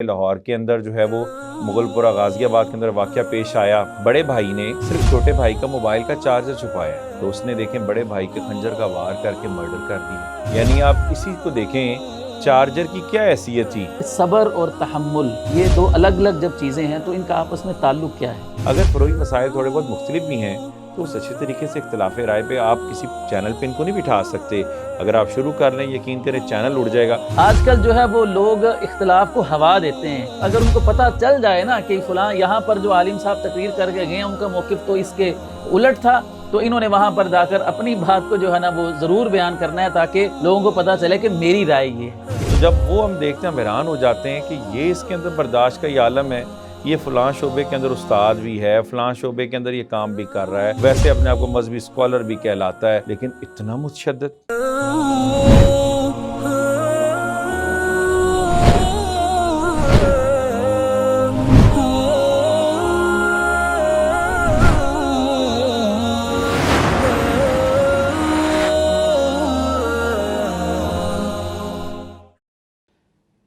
لاہور کے اندر جو ہے وہ مغل پورہ غازی آباد کے اندر واقعہ پیش آیا، بڑے بھائی نے صرف چھوٹے بھائی کا موبائل کا چارجر چھپایا تو اس نے دیکھیں بڑے بھائی کے خنجر کا وار کر کے مرڈر کر دی۔ یعنی آپ اسی کو دیکھیں چارجر کی کیا حیثیت تھی۔ صبر اور تحمل یہ دو الگ الگ جب چیزیں ہیں تو ان کا آپس میں تعلق کیا ہے؟ اگر فروئی مسائل تھوڑے بہت مختلف بھی ہیں تو اس اچھے طریقے سے اختلاف رائے پہ آپ کسی چینل پہ ان کو نہیں بٹھا سکتے۔ اگر آپ شروع کر لیں یقین کریں چینل اڑ جائے گا۔ آج کل جو ہے وہ لوگ اختلاف کو ہوا دیتے ہیں، اگر ان کو پتہ چل جائے نا کہ فلاں یہاں پر جو عالم صاحب تقریر کر کے گئے ہیں ان کا موقف تو اس کے الٹ تھا، تو انہوں نے وہاں پر جا کر اپنی بات کو جو ہے نا وہ ضرور بیان کرنا ہے تاکہ لوگوں کو پتہ چلے کہ میری رائے یہ ہے۔ تو جب وہ ہم دیکھتے ہیں ہم حیران ہو جاتے ہیں کہ یہ اس کے اندر برداشت کا یہ عالم ہے، یہ فلاں شعبے کے اندر استاد بھی ہے، فلاں شعبے کے اندر یہ کام بھی کر رہا ہے، ویسے اپنے آپ کو مذہبی اسکالر بھی کہلاتا ہے، لیکن اتنا متشدد۔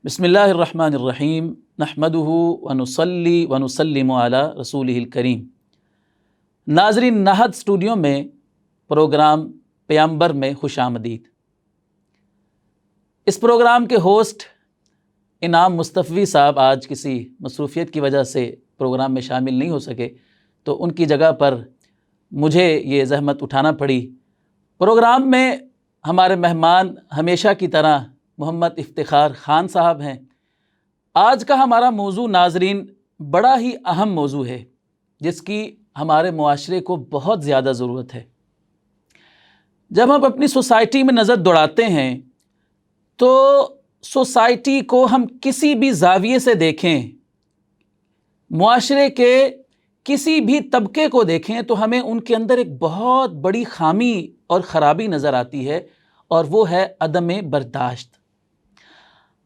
بسم اللہ الرحمن الرحیم، نحمدہ ونصلی ونسلم علی رسولہ الکریم۔ ناظرین، نہد اسٹوڈیو میں پروگرام پیامبر میں خوش آمدید۔ اس پروگرام کے ہوسٹ انعام مصطفی صاحب آج کسی مصروفیت کی وجہ سے پروگرام میں شامل نہیں ہو سکے، تو ان کی جگہ پر مجھے یہ زحمت اٹھانا پڑی۔ پروگرام میں ہمارے مہمان ہمیشہ کی طرح محمد افتخار خان صاحب ہیں۔ آج کا ہمارا موضوع ناظرین بڑا ہی اہم موضوع ہے جس کی ہمارے معاشرے کو بہت زیادہ ضرورت ہے۔ جب ہم اپنی سوسائٹی میں نظر دوڑاتے ہیں تو سوسائٹی کو ہم کسی بھی زاویے سے دیکھیں، معاشرے کے کسی بھی طبقے کو دیکھیں تو ہمیں ان کے اندر ایک بہت بڑی خامی اور خرابی نظر آتی ہے، اور وہ ہے عدم برداشت۔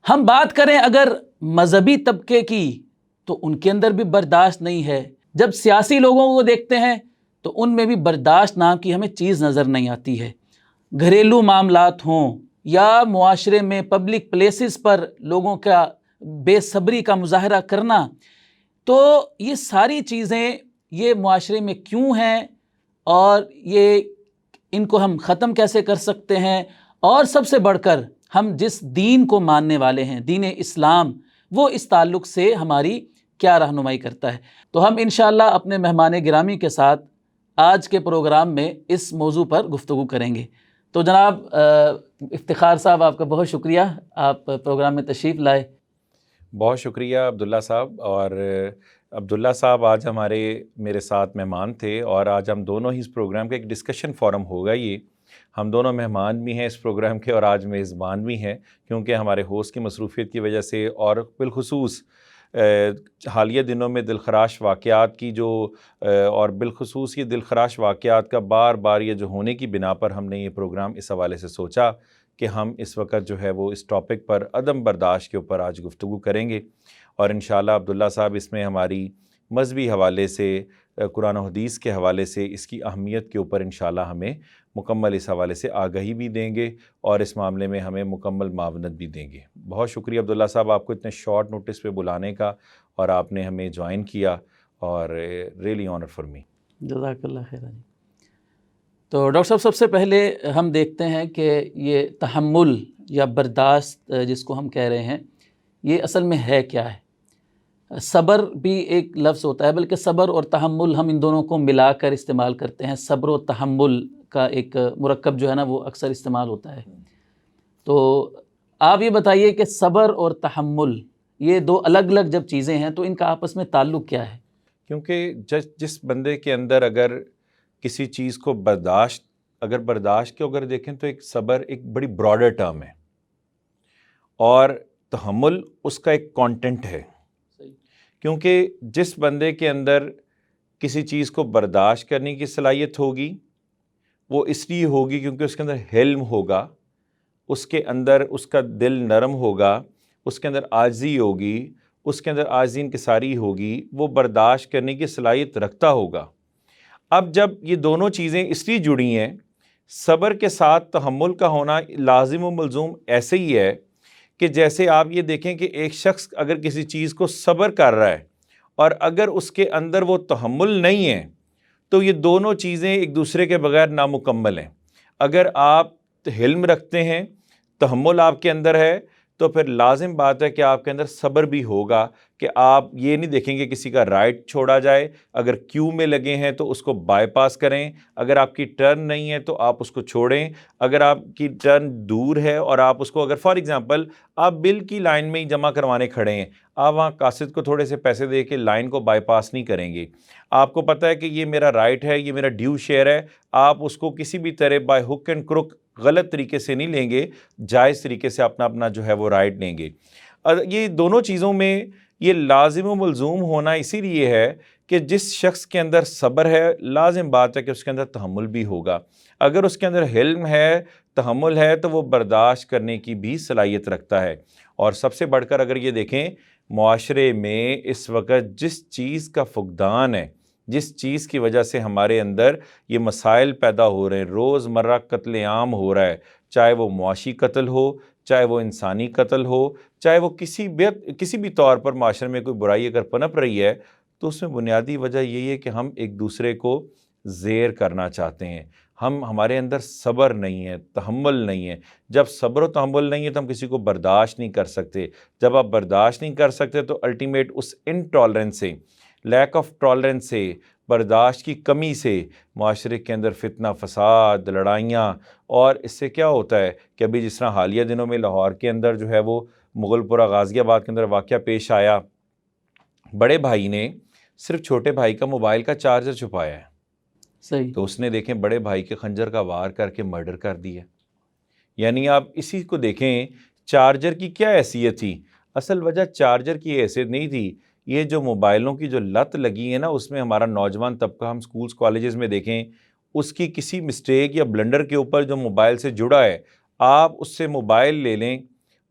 ہم بات کریں اگر مذہبی طبقے کی تو ان کے اندر بھی برداشت نہیں ہے، جب سیاسی لوگوں کو دیکھتے ہیں تو ان میں بھی برداشت نام کی ہمیں چیز نظر نہیں آتی ہے۔ گھریلو معاملات ہوں یا معاشرے میں پبلک پلیسز پر لوگوں کا بے صبری کا مظاہرہ کرنا، تو یہ ساری چیزیں یہ معاشرے میں کیوں ہیں اور یہ ان کو ہم ختم کیسے کر سکتے ہیں، اور سب سے بڑھ کر ہم جس دین کو ماننے والے ہیں، دین اسلام، وہ اس تعلق سے ہماری کیا رہنمائی کرتا ہے۔ تو ہم انشاءاللہ اپنے مہمان گرامی کے ساتھ آج کے پروگرام میں اس موضوع پر گفتگو کریں گے۔ تو جناب افتخار صاحب، آپ کا بہت شکریہ، آپ پروگرام میں تشریف لائے۔ بہت شکریہ عبداللہ صاحب۔ اور عبداللہ صاحب آج میرے ساتھ مہمان تھے، اور آج ہم دونوں ہی اس پروگرام کا ایک ڈسکشن فورم ہوگا۔ یہ ہم دونوں مہمان بھی ہیں اس پروگرام کے اور آج میزبان بھی ہیں، کیونکہ ہمارے ہوسٹ کی مصروفیت کی وجہ سے اور بالخصوص حالیہ دنوں میں دلخراش واقعات کی اور بالخصوص یہ دلخراش واقعات کا بار بار یہ جو ہونے کی بنا پر ہم نے یہ پروگرام اس حوالے سے سوچا کہ ہم اس وقت جو ہے وہ اس ٹاپک پر عدم برداشت کے اوپر آج گفتگو کریں گے، اور انشاءاللہ عبداللہ صاحب اس میں ہماری مذہبی حوالے سے، قرآن و حدیث کے حوالے سے اس کی اہمیت کے اوپر انشاءاللہ ہمیں مکمل اس حوالے سے آگہی بھی دیں گے اور اس معاملے میں ہمیں مکمل معاونت بھی دیں گے۔ بہت شکریہ عبداللہ صاحب آپ کو اتنے شارٹ نوٹس پہ بلانے کا، اور آپ نے ہمیں جوائن کیا، اور ریئلی آنر فار می۔ جزاک اللہ خیر۔ تو ڈاکٹر صاحب، سب سے پہلے ہم دیکھتے ہیں کہ یہ تحمل یا برداشت جس کو ہم کہہ رہے ہیں، یہ اصل میں ہے کیا ہے؟ صبر بھی ایک لفظ ہوتا ہے، بلکہ صبر اور تحمل ہم ان دونوں کو ملا کر استعمال کرتے ہیں۔ صبر و تحمل کا ایک مرکب جو ہے نا وہ اکثر استعمال ہوتا ہے۔ تو آپ یہ بتائیے کہ صبر اور تحمل یہ دو الگ الگ جب چیزیں ہیں تو ان کا آپس میں تعلق کیا ہے؟ کیونکہ جس بندے کے اندر اگر کسی چیز کو برداشت کو اگر دیکھیں تو ایک صبر ایک بڑی براڈر ٹرم ہے، اور تحمل اس کا ایک کانٹینٹ ہے۔ کیونکہ جس بندے کے اندر کسی چیز کو برداشت کرنے کی صلاحیت ہوگی وہ اس لیے ہوگی کیونکہ اس کے اندر حلم ہوگا، اس کے اندر اس کا دل نرم ہوگا، اس کے اندر عاجزی ہوگی، اس کے اندر عاجزی انکساری ہوگی، وہ برداشت کرنے کی صلاحیت رکھتا ہوگا۔ اب جب یہ دونوں چیزیں اس لیے جڑی ہیں، صبر کے ساتھ تحمل کا ہونا لازم و ملزوم ایسے ہی ہے کہ جیسے آپ یہ دیکھیں کہ ایک شخص اگر کسی چیز کو صبر کر رہا ہے اور اگر اس کے اندر وہ تحمل نہیں ہے تو یہ دونوں چیزیں ایک دوسرے کے بغیر نامکمل ہیں۔ اگر آپ حلم رکھتے ہیں، تحمل آپ کے اندر ہے، تو پھر لازم بات ہے کہ آپ کے اندر صبر بھی ہوگا کہ آپ یہ نہیں دیکھیں گے کسی کا رائٹ چھوڑا جائے، اگر کیو میں لگے ہیں تو اس کو بائی پاس کریں، اگر آپ کی ٹرن نہیں ہے تو آپ اس کو چھوڑیں، اگر آپ کی ٹرن دور ہے اور آپ اس کو اگر فار ایگزامپل آپ بل کی لائن میں ہی جمع کروانے کھڑے ہیں، آپ وہاں قاصد کو تھوڑے سے پیسے دے کے لائن کو بائی پاس نہیں کریں گے، آپ کو پتہ ہے کہ یہ میرا رائٹ ہے، یہ میرا ڈیو شیئر ہے، آپ اس کو کسی بھی طرح بائی ہک اینڈ کرک غلط طریقے سے نہیں لیں گے، جائز طریقے سے اپنا جو ہے وہ رائٹ لیں گے۔ یہ دونوں چیزوں میں یہ لازم و ملزوم ہونا اسی لیے ہے کہ جس شخص کے اندر صبر ہے لازم بات ہے کہ اس کے اندر تحمل بھی ہوگا، اگر اس کے اندر حلم ہے، تحمل ہے، تو وہ برداشت کرنے کی بھی صلاحیت رکھتا ہے۔ اور سب سے بڑھ کر اگر یہ دیکھیں معاشرے میں اس وقت جس چیز کا فقدان ہے، جس چیز کی وجہ سے ہمارے اندر یہ مسائل پیدا ہو رہے ہیں، روز مرہ قتل عام ہو رہا ہے، چاہے وہ معاشی قتل ہو، چاہے وہ انسانی قتل ہو، چاہے وہ کسی بھی طور پر معاشرے میں کوئی برائی اگر پنپ رہی ہے، تو اس میں بنیادی وجہ یہی ہے کہ ہم ایک دوسرے کو زیر کرنا چاہتے ہیں، ہمارے اندر صبر نہیں ہے، تحمل نہیں ہے۔ جب صبر و تحمل نہیں ہے تو ہم کسی کو برداشت نہیں کر سکتے، جب آپ برداشت نہیں کر سکتے تو الٹیمیٹ اس انٹالرنس سے، لیک آف ٹالرنس سے، برداشت کی کمی سے معاشرے کے اندر فتنہ فساد، لڑائیاں، اور اس سے کیا ہوتا ہے کہ ابھی جس طرح حالیہ دنوں میں لاہور کے اندر جو ہے وہ مغل پورہ غازی آباد کے اندر واقعہ پیش آیا، بڑے بھائی نے صرف چھوٹے بھائی کا موبائل کا چارجر چھپایا ہے، صحیح، تو اس نے دیکھیں بڑے بھائی کے خنجر کا وار کر کے مرڈر کر دیا۔ یعنی آپ اسی کو دیکھیں چارجر کی کیا حیثیت تھی، اصل وجہ چارجر کی حیثیت نہیں تھی، یہ جو موبائلوں کی جو لت لگی ہے نا، اس میں ہمارا نوجوان طبقہ، ہم سکولز کالجز میں دیکھیں، اس کی کسی مسٹیک یا بلنڈر کے اوپر جو موبائل سے جڑا ہے، آپ اس سے موبائل لے لیں،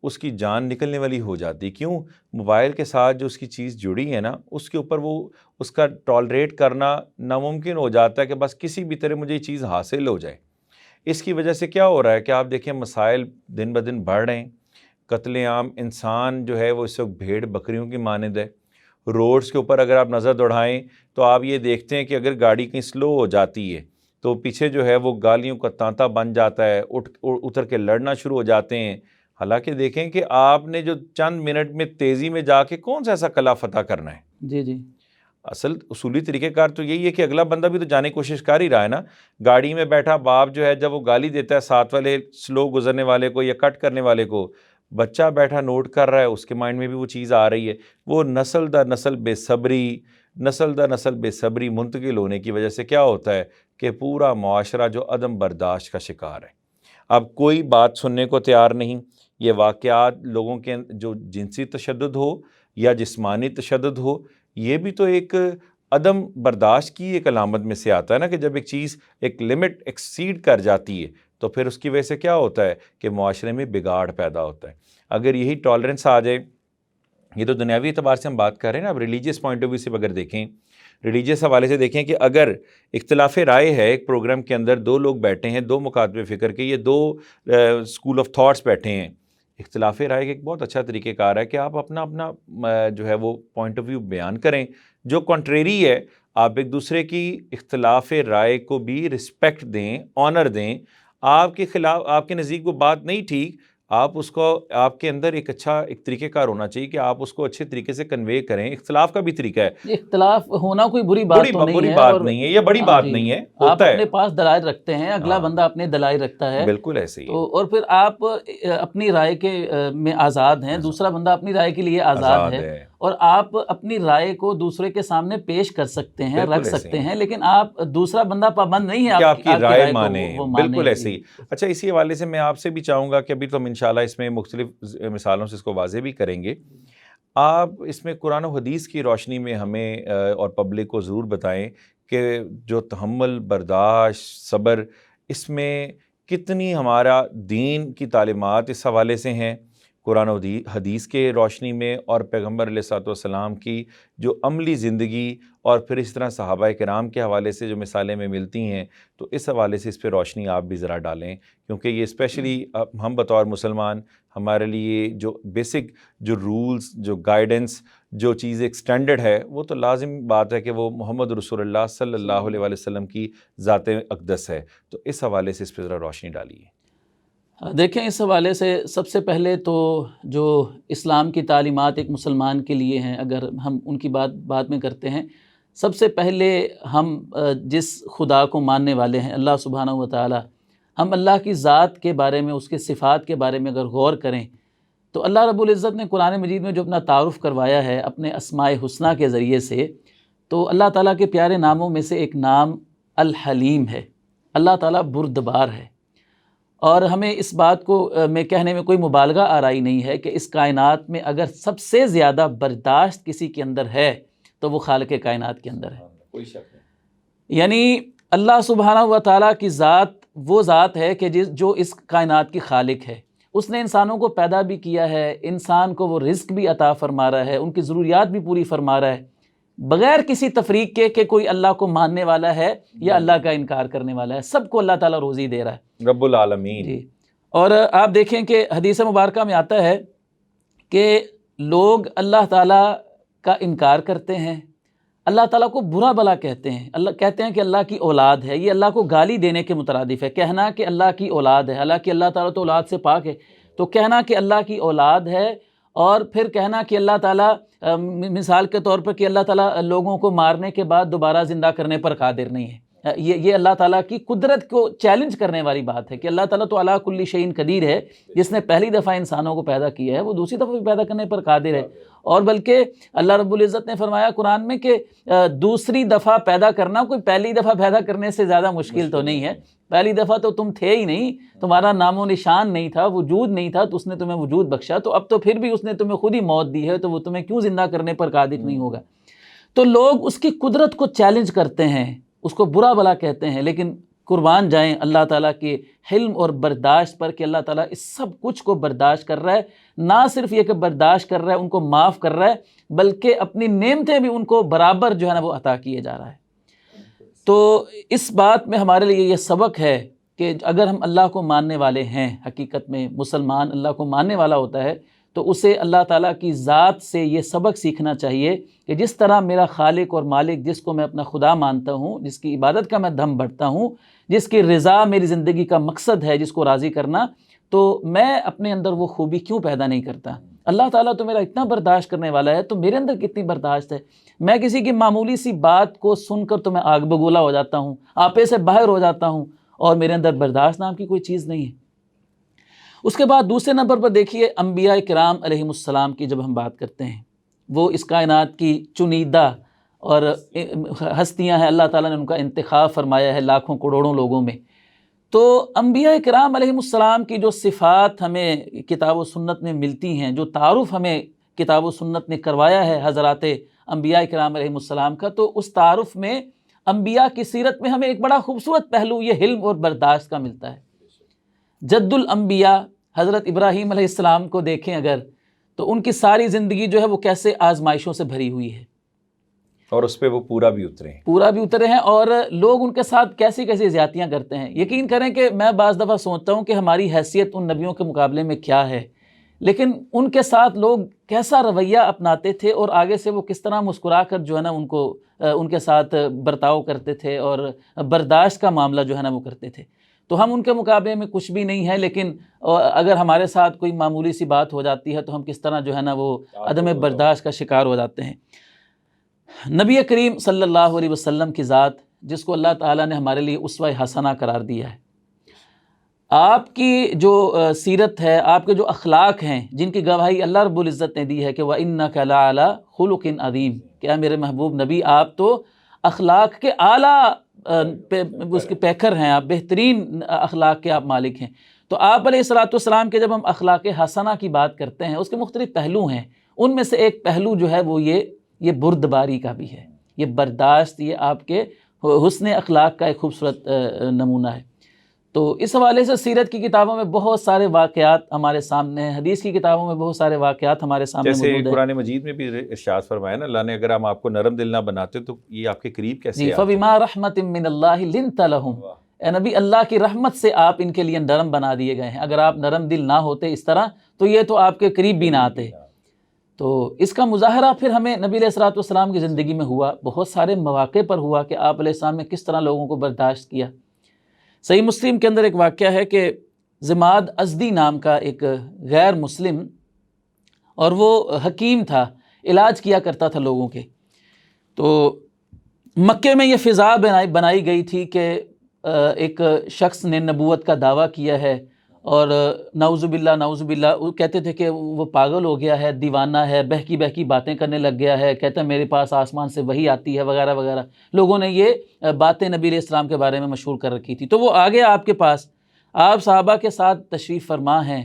اس کی جان نکلنے والی ہو جاتی۔ کیوں؟ موبائل کے ساتھ جو اس کی چیز جڑی ہے نا، اس کے اوپر وہ اس کا ٹالریٹ کرنا ناممکن ہو جاتا ہے کہ بس کسی بھی طرح مجھے یہ چیز حاصل ہو جائے۔ اس کی وجہ سے کیا ہو رہا ہے کہ آپ دیکھیں مسائل دن بدن بڑھ رہے ہیں، قتل عام، انسان جو ہے وہ اس وقت بھیڑ بکریوں کی مانند ہے۔ روڈز کے اوپر اگر آپ نظر دوڑائیں تو آپ یہ دیکھتے ہیں کہ اگر گاڑی کہیں سلو ہو جاتی ہے تو پیچھے جو ہے وہ گالیوں کا تانتا بن جاتا ہے، اتر کے لڑنا شروع ہو جاتے ہیں۔ حالانکہ دیکھیں کہ آپ نے جو چند منٹ میں تیزی میں جا کے کون سا ایسا قلعہ فتح کرنا ہے۔ جی جی، اصل اصولی طریقہ کار تو یہی ہے کہ اگلا بندہ بھی تو جانے کی کوشش کر ہی رہا ہے نا۔ گاڑی میں بیٹھا باپ جو ہے جب وہ گالی دیتا ہے ساتھ والے سلو گزرنے والے کو یا کٹ کرنے والے کو، بچہ بیٹھا نوٹ کر رہا ہے، اس کے مائنڈ میں بھی وہ چیز آ رہی ہے، وہ نسل در نسل بے صبری منتقل ہونے کی وجہ سے کیا ہوتا ہے کہ پورا معاشرہ جو عدم برداشت کا شکار ہے، اب کوئی بات سننے کو تیار نہیں۔ یہ واقعات لوگوں کے جو جنسی تشدد ہو یا جسمانی تشدد ہو، یہ بھی تو ایک عدم برداشت کی ایک علامت میں سے آتا ہے نا، کہ جب ایک چیز ایک لمٹ ایکسیڈ کر جاتی ہے تو پھر اس کی وجہ سے کیا ہوتا ہے کہ معاشرے میں بگاڑ پیدا ہوتا ہے۔ اگر یہی ٹالرنس آ جائے، یہ تو دنیاوی اعتبار سے ہم بات کر رہے ہیں نا، اب ریلیجیس پوائنٹ آف ویو سے اگر دیکھیں، ریلیجیس حوالے سے دیکھیں کہ اگر اختلاف رائے ہے ایک پروگرام کے اندر، دو لوگ بیٹھے ہیں، دو مکاتب فکر کے، یہ دو اسکول آف تھاٹس بیٹھے ہیں، اختلاف رائے کا ایک بہت اچھا طریقہ کار ہے کہ آپ اپنا جو ہے وہ پوائنٹ آف ویو بیان کریں، جو کنٹریری ہے آپ ایک دوسرے کی اختلاف رائے کو بھی رسپیکٹ دیں، آنر دیں۔ آپ کے خلاف، آپ کے نزدیک وہ بات نہیں ٹھیک، آپ اس کو، آپ کے اندر ایک اچھا ایک طریقہ کار ہونا چاہیے کہ آپ اس کو اچھے طریقے سے کنوے کریں۔ اختلاف کا بھی طریقہ ہے، اختلاف ہونا کوئی بری بات تو نہیں بری ہے، بات اور نہیں ہے، یہ بڑی ہاں بات جی، نہیں ہے، آپ ہوتا اپنے ہے، پاس دلائل رکھتے ہیں، اگلا ہاں بندہ اپنے دلائل رکھتا ہے، بالکل ایسے ہی ہے، تو اور پھر آپ اپنی رائے کے میں آزاد ہیں، دوسرا بندہ اپنی رائے کے لیے آزاد ہے، اور آپ اپنی رائے کو دوسرے کے سامنے پیش کر سکتے ہیں، رکھ سکتے ہیں، لیکن آپ دوسرا بندہ پابند نہیں ہے کہ آپ کی رائے کو مانیں، وہ مانے۔ بالکل ایسے ہی۔ اچھا، اسی حوالے سے میں آپ سے بھی چاہوں گا کہ ابھی تو ہم انشاءاللہ اس میں مختلف مثالوں سے اس کو واضح بھی کریں گے، آپ اس میں قرآن و حدیث کی روشنی میں ہمیں اور پبلک کو ضرور بتائیں کہ جو تحمل، برداشت، صبر، اس میں کتنی ہمارا دین کی تعلیمات اس حوالے سے ہیں، قرآن و حدیث کے روشنی میں اور پیغمبر علیہ الصلوۃ والسلام کی جو عملی زندگی اور پھر اس طرح صحابہ کرام کے حوالے سے جو مثالیں میں ملتی ہیں، تو اس حوالے سے اس پہ روشنی آپ بھی ذرا ڈالیں، کیونکہ یہ اسپیشلی ہم بطور مسلمان ہمارے لیے جو بیسک جو رولز، جو گائیڈنس، جو چیز ایک سٹینڈرڈ ہے، وہ تو لازم بات ہے کہ وہ محمد رسول اللہ صلی اللہ علیہ وسلم کی ذات اقدس ہے۔ تو اس حوالے سے اس پہ ذرا روشنی ڈالیے۔ دیکھیں، اس حوالے سے سب سے پہلے تو جو اسلام کی تعلیمات ایک مسلمان کے لیے ہیں، اگر ہم ان کی بات میں کرتے ہیں، سب سے پہلے ہم جس خدا کو ماننے والے ہیں، اللہ سبحانہ و تعالی، ہم اللہ کی ذات کے بارے میں، اس کے صفات کے بارے میں اگر غور کریں تو اللہ رب العزت نے قرآن مجید میں جو اپنا تعارف کروایا ہے اپنے اسماء حسنہ کے ذریعے سے، تو اللہ تعالیٰ کے پیارے ناموں میں سے ایک نام الحلیم ہے۔ اللہ تعالیٰ بردبار ہے، اور ہمیں اس بات کو میں کہنے میں کوئی مبالغہ آرائی نہیں ہے کہ اس کائنات میں اگر سب سے زیادہ برداشت کسی کے اندر ہے تو وہ خالق کائنات کے اندر ہے، کوئی شک نہیں۔ یعنی اللہ سبحانہ و تعالیٰ کی ذات وہ ذات ہے کہ جو اس کائنات کی خالق ہے۔ اس نے انسانوں کو پیدا بھی کیا ہے، انسان کو وہ رزق بھی عطا فرما رہا ہے، ان کی ضروریات بھی پوری فرما رہا ہے، بغیر کسی تفریق کے کہ کوئی اللہ کو ماننے والا ہے یا اللہ کا انکار کرنے والا ہے، سب کو اللہ تعالیٰ روزی دے رہا ہے، رب العالمین۔ جی۔ اور آپ دیکھیں کہ حدیث مبارکہ میں آتا ہے کہ لوگ اللہ تعالیٰ کا انکار کرتے ہیں، اللہ تعالیٰ کو برا بلا کہتے ہیں، اللہ کہتے ہیں کہ اللہ کی اولاد ہے، یہ اللہ کو گالی دینے کے مترادف ہے، کہنا کہ اللہ کی اولاد ہے، حالانکہ اللہ تعالیٰ تو اولاد سے پاک ہے، تو کہنا کہ اللہ کی اولاد ہے، اور پھر کہنا کہ اللہ تعالیٰ مثال کے طور پر کہ اللہ تعالیٰ لوگوں کو مارنے کے بعد دوبارہ زندہ کرنے پر قادر نہیں ہے، یہ اللہ تعالیٰ کی قدرت کو چیلنج کرنے والی بات ہے کہ اللہ تعالیٰ تو علی کل شیء قدیر ہے، جس نے پہلی دفعہ انسانوں کو پیدا کیا ہے وہ دوسری دفعہ بھی پیدا کرنے پر قادر ہے، اور بلکہ اللہ رب العزت نے فرمایا قرآن میں کہ دوسری دفعہ پیدا کرنا کوئی پہلی دفعہ پیدا کرنے سے زیادہ مشکل تو نہیں ہے، پہلی دفعہ تو تم تھے ہی نہیں، تمہارا نام و نشان نہیں تھا، وجود نہیں تھا، تو اس نے تمہیں وجود بخشا، تو اب تو پھر بھی اس نے تمہیں خود ہی موت دی ہے، تو وہ تمہیں کیوں زندہ کرنے پر قادر نہیں ہوگا؟ تو لوگ اس کی قدرت کو چیلنج کرتے ہیں، اس کو برا بلا کہتے ہیں، لیکن قربان جائیں اللہ تعالیٰ کے حلم اور برداشت پر کہ اللہ تعالیٰ اس سب کچھ کو برداشت کر رہا ہے، نہ صرف یہ کہ برداشت کر رہا ہے، ان کو معاف کر رہا ہے، بلکہ اپنی نعمتیں بھی ان کو برابر جو ہے نا وہ عطا کیے جا رہا ہے۔ تو اس بات میں ہمارے لیے یہ سبق ہے کہ اگر ہم اللہ کو ماننے والے ہیں، حقیقت میں مسلمان اللہ کو ماننے والا ہوتا ہے، تو اسے اللہ تعالیٰ کی ذات سے یہ سبق سیکھنا چاہیے کہ جس طرح میرا خالق اور مالک، جس کو میں اپنا خدا مانتا ہوں، جس کی عبادت کا میں دم بڑھتا ہوں، جس کی رضا میری زندگی کا مقصد ہے، جس کو راضی کرنا، تو میں اپنے اندر وہ خوبی کیوں پیدا نہیں کرتا؟ اللہ تعالیٰ تو میرا اتنا برداشت کرنے والا ہے، تو میرے اندر کتنی برداشت ہے؟ میں کسی کی معمولی سی بات کو سن کر تو میں آگ بگولا ہو جاتا ہوں، آپے سے باہر ہو جاتا ہوں، اور میرے اندر برداشت نام کی کوئی چیز نہیں ہے۔ اس کے بعد دوسرے نمبر پر دیکھیے انبیاء کرام علیہم السلام کی جب ہم بات کرتے ہیں، وہ اس کائنات کی چنیدہ اور ہستیاں ہیں، اللہ تعالیٰ نے ان کا انتخاب فرمایا ہے لاکھوں کروڑوں لوگوں میں، تو انبیاء کرام علیہم السلام کی جو صفات ہمیں کتاب و سنت میں ملتی ہیں، جو تعارف ہمیں کتاب و سنت نے کروایا ہے حضرات انبیاء کرام علیہم السلام کا، تو اس تعارف میں انبیاء کی سیرت میں ہمیں ایک بڑا خوبصورت پہلو یہ حلم اور برداشت کا ملتا ہے۔ جد الانبیاء حضرت ابراہیم علیہ السلام کو دیکھیں اگر، تو ان کی ساری زندگی جو ہے وہ کیسے آزمائشوں سے بھری ہوئی ہے، اور اس پہ وہ پورا بھی اترے ہیں، اور لوگ ان کے ساتھ کیسی کیسی زیادتیاں کرتے ہیں۔ یقین کریں کہ میں بعض دفعہ سوچتا ہوں کہ ہماری حیثیت ان نبیوں کے مقابلے میں کیا ہے، لیکن ان کے ساتھ لوگ کیسا رویہ اپناتے تھے، اور آگے سے وہ کس طرح مسکرا کر جو ہے نا ان کے ساتھ برتاؤ کرتے تھے، اور برداشت کا معاملہ جو ہے نا وہ کرتے تھے۔ تو ہم ان کے مقابلے میں کچھ بھی نہیں ہے، لیکن اگر ہمارے ساتھ کوئی معمولی سی بات ہو جاتی ہے تو ہم کس طرح جو ہے نا وہ عدم برداشت کا شکار ہو جاتے ہیں۔ نبی کریم صلی اللہ علیہ وسلم کی ذات، جس کو اللہ تعالیٰ نے ہمارے لیے اسوہ حسنہ قرار دیا ہے، آپ کی جو سیرت ہے، آپ کے جو اخلاق ہیں، جن کی گواہی اللہ رب العزت نے دی ہے کہ وَإِنَّكَ لَعَلَىٰ خُلُقٍ عَظِيمٍ، کیا میرے محبوب نبی آپ تو اخلاق کے اعلیٰ اس کے پیکر ہیں، آپ بہترین اخلاق کے آپ مالک ہیں۔ تو آپ علیہ السلام کے جب ہم اخلاق حسنہ کی بات کرتے ہیں، اس کے مختلف پہلو ہیں، ان میں سے ایک پہلو جو ہے وہ یہ بردباری کا بھی ہے، یہ برداشت، یہ آپ کے حسن اخلاق کا ایک خوبصورت نمونہ ہے۔ تو اس حوالے سے سیرت کی کتابوں میں بہت سارے واقعات ہمارے سامنے ہیں، حدیث کی کتابوں میں بہت سارے واقعات ہمارے سامنے جیسے موجود ہیں۔ قرآن مجید میں بھی ارشاد فرمایا نا اللہ نے اگر ہم آپ کو نرم دل نہ بناتے تو یہ آپ کے قریب کیسے جی، آتے؟ فَبِمَا رَحْمَةٍ مِّنَ اللَّهِ لِنْتَ لَهُمْ، اے نبی اللہ کی رحمت سے آپ ان کے لیے نرم بنا دیے گئے ہیں، اگر آپ نرم دل نہ ہوتے اس طرح تو یہ تو آپ کے قریب بھی نہ آتے۔ تو اس کا مظاہرہ پھر ہمیں نبی علیہ الصلوۃ والسلام کی زندگی میں ہوا، بہت سارے مواقع پر ہوا کہ آپ علیہ السلام نے کس طرح لوگوں کو برداشت کیا۔ صحیح مسلم کے اندر ایک واقعہ ہے کہ زماد ازدی نام کا ایک غیر مسلم، اور وہ حکیم تھا، علاج کیا کرتا تھا لوگوں کے۔ تو مکے میں یہ فضا بنائی گئی تھی کہ ایک شخص نے نبوت کا دعویٰ کیا ہے، اور نعوذ باللہ وہ کہتے تھے کہ وہ پاگل ہو گیا ہے، دیوانہ ہے، بہکی باتیں کرنے لگ گیا ہے، کہتا ہے میرے پاس آسمان سے وحی آتی ہے وغیرہ وغیرہ۔ لوگوں نے یہ باتیں نبی علیہ السلام کے بارے میں مشہور کر رکھی تھی۔ تو وہ آگے آپ کے پاس، آپ صحابہ کے ساتھ تشریف فرما ہیں،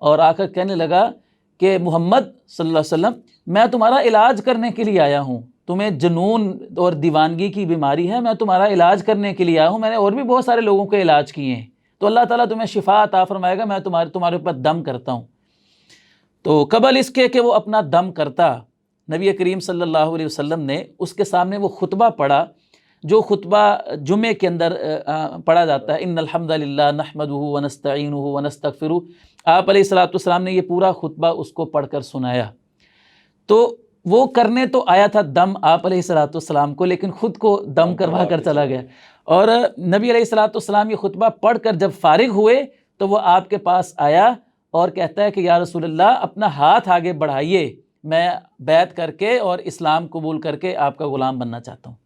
اور آ کر کہنے لگا کہ محمد صلی اللہ علیہ وسلم، میں تمہارا علاج کرنے کے لیے آیا ہوں، تمہیں جنون اور دیوانگی کی بیماری ہے، میں تمہارا علاج کرنے کے لیے آیا ہوں، میں نے اور بھی بہت سارے لوگوں کے علاج کیے ہیں، تو اللہ تعالیٰ تمہیں شفا عطا فرمائے گا، میں تمہارے اوپر دم کرتا ہوں۔ تو قبل اس کے کہ وہ اپنا دم کرتا، نبی کریم صلی اللہ علیہ وسلم نے اس کے سامنے وہ خطبہ پڑھا جو خطبہ جمعے کے اندر پڑھا جاتا ہے، ان الحمد للہ نحمدہ ونستعینہ ونستغفرہ۔ آپ علیہ الصلوۃ والسلام نے یہ پورا خطبہ اس کو پڑھ کر سنایا۔ تو وہ کرنے تو آیا تھا دم آپ علیہ الصلوۃ والسلام کو، لیکن خود کو دم کروا کر چلا گیا۔ اور نبی علیہ الصلوۃ والسلام یہ خطبہ پڑھ کر جب فارغ ہوئے تو وہ آپ کے پاس آیا اور کہتا ہے کہ یا رسول اللہ، اپنا ہاتھ آگے بڑھائیے، میں بیعت کر کے اور اسلام قبول کر کے آپ کا غلام بننا چاہتا ہوں۔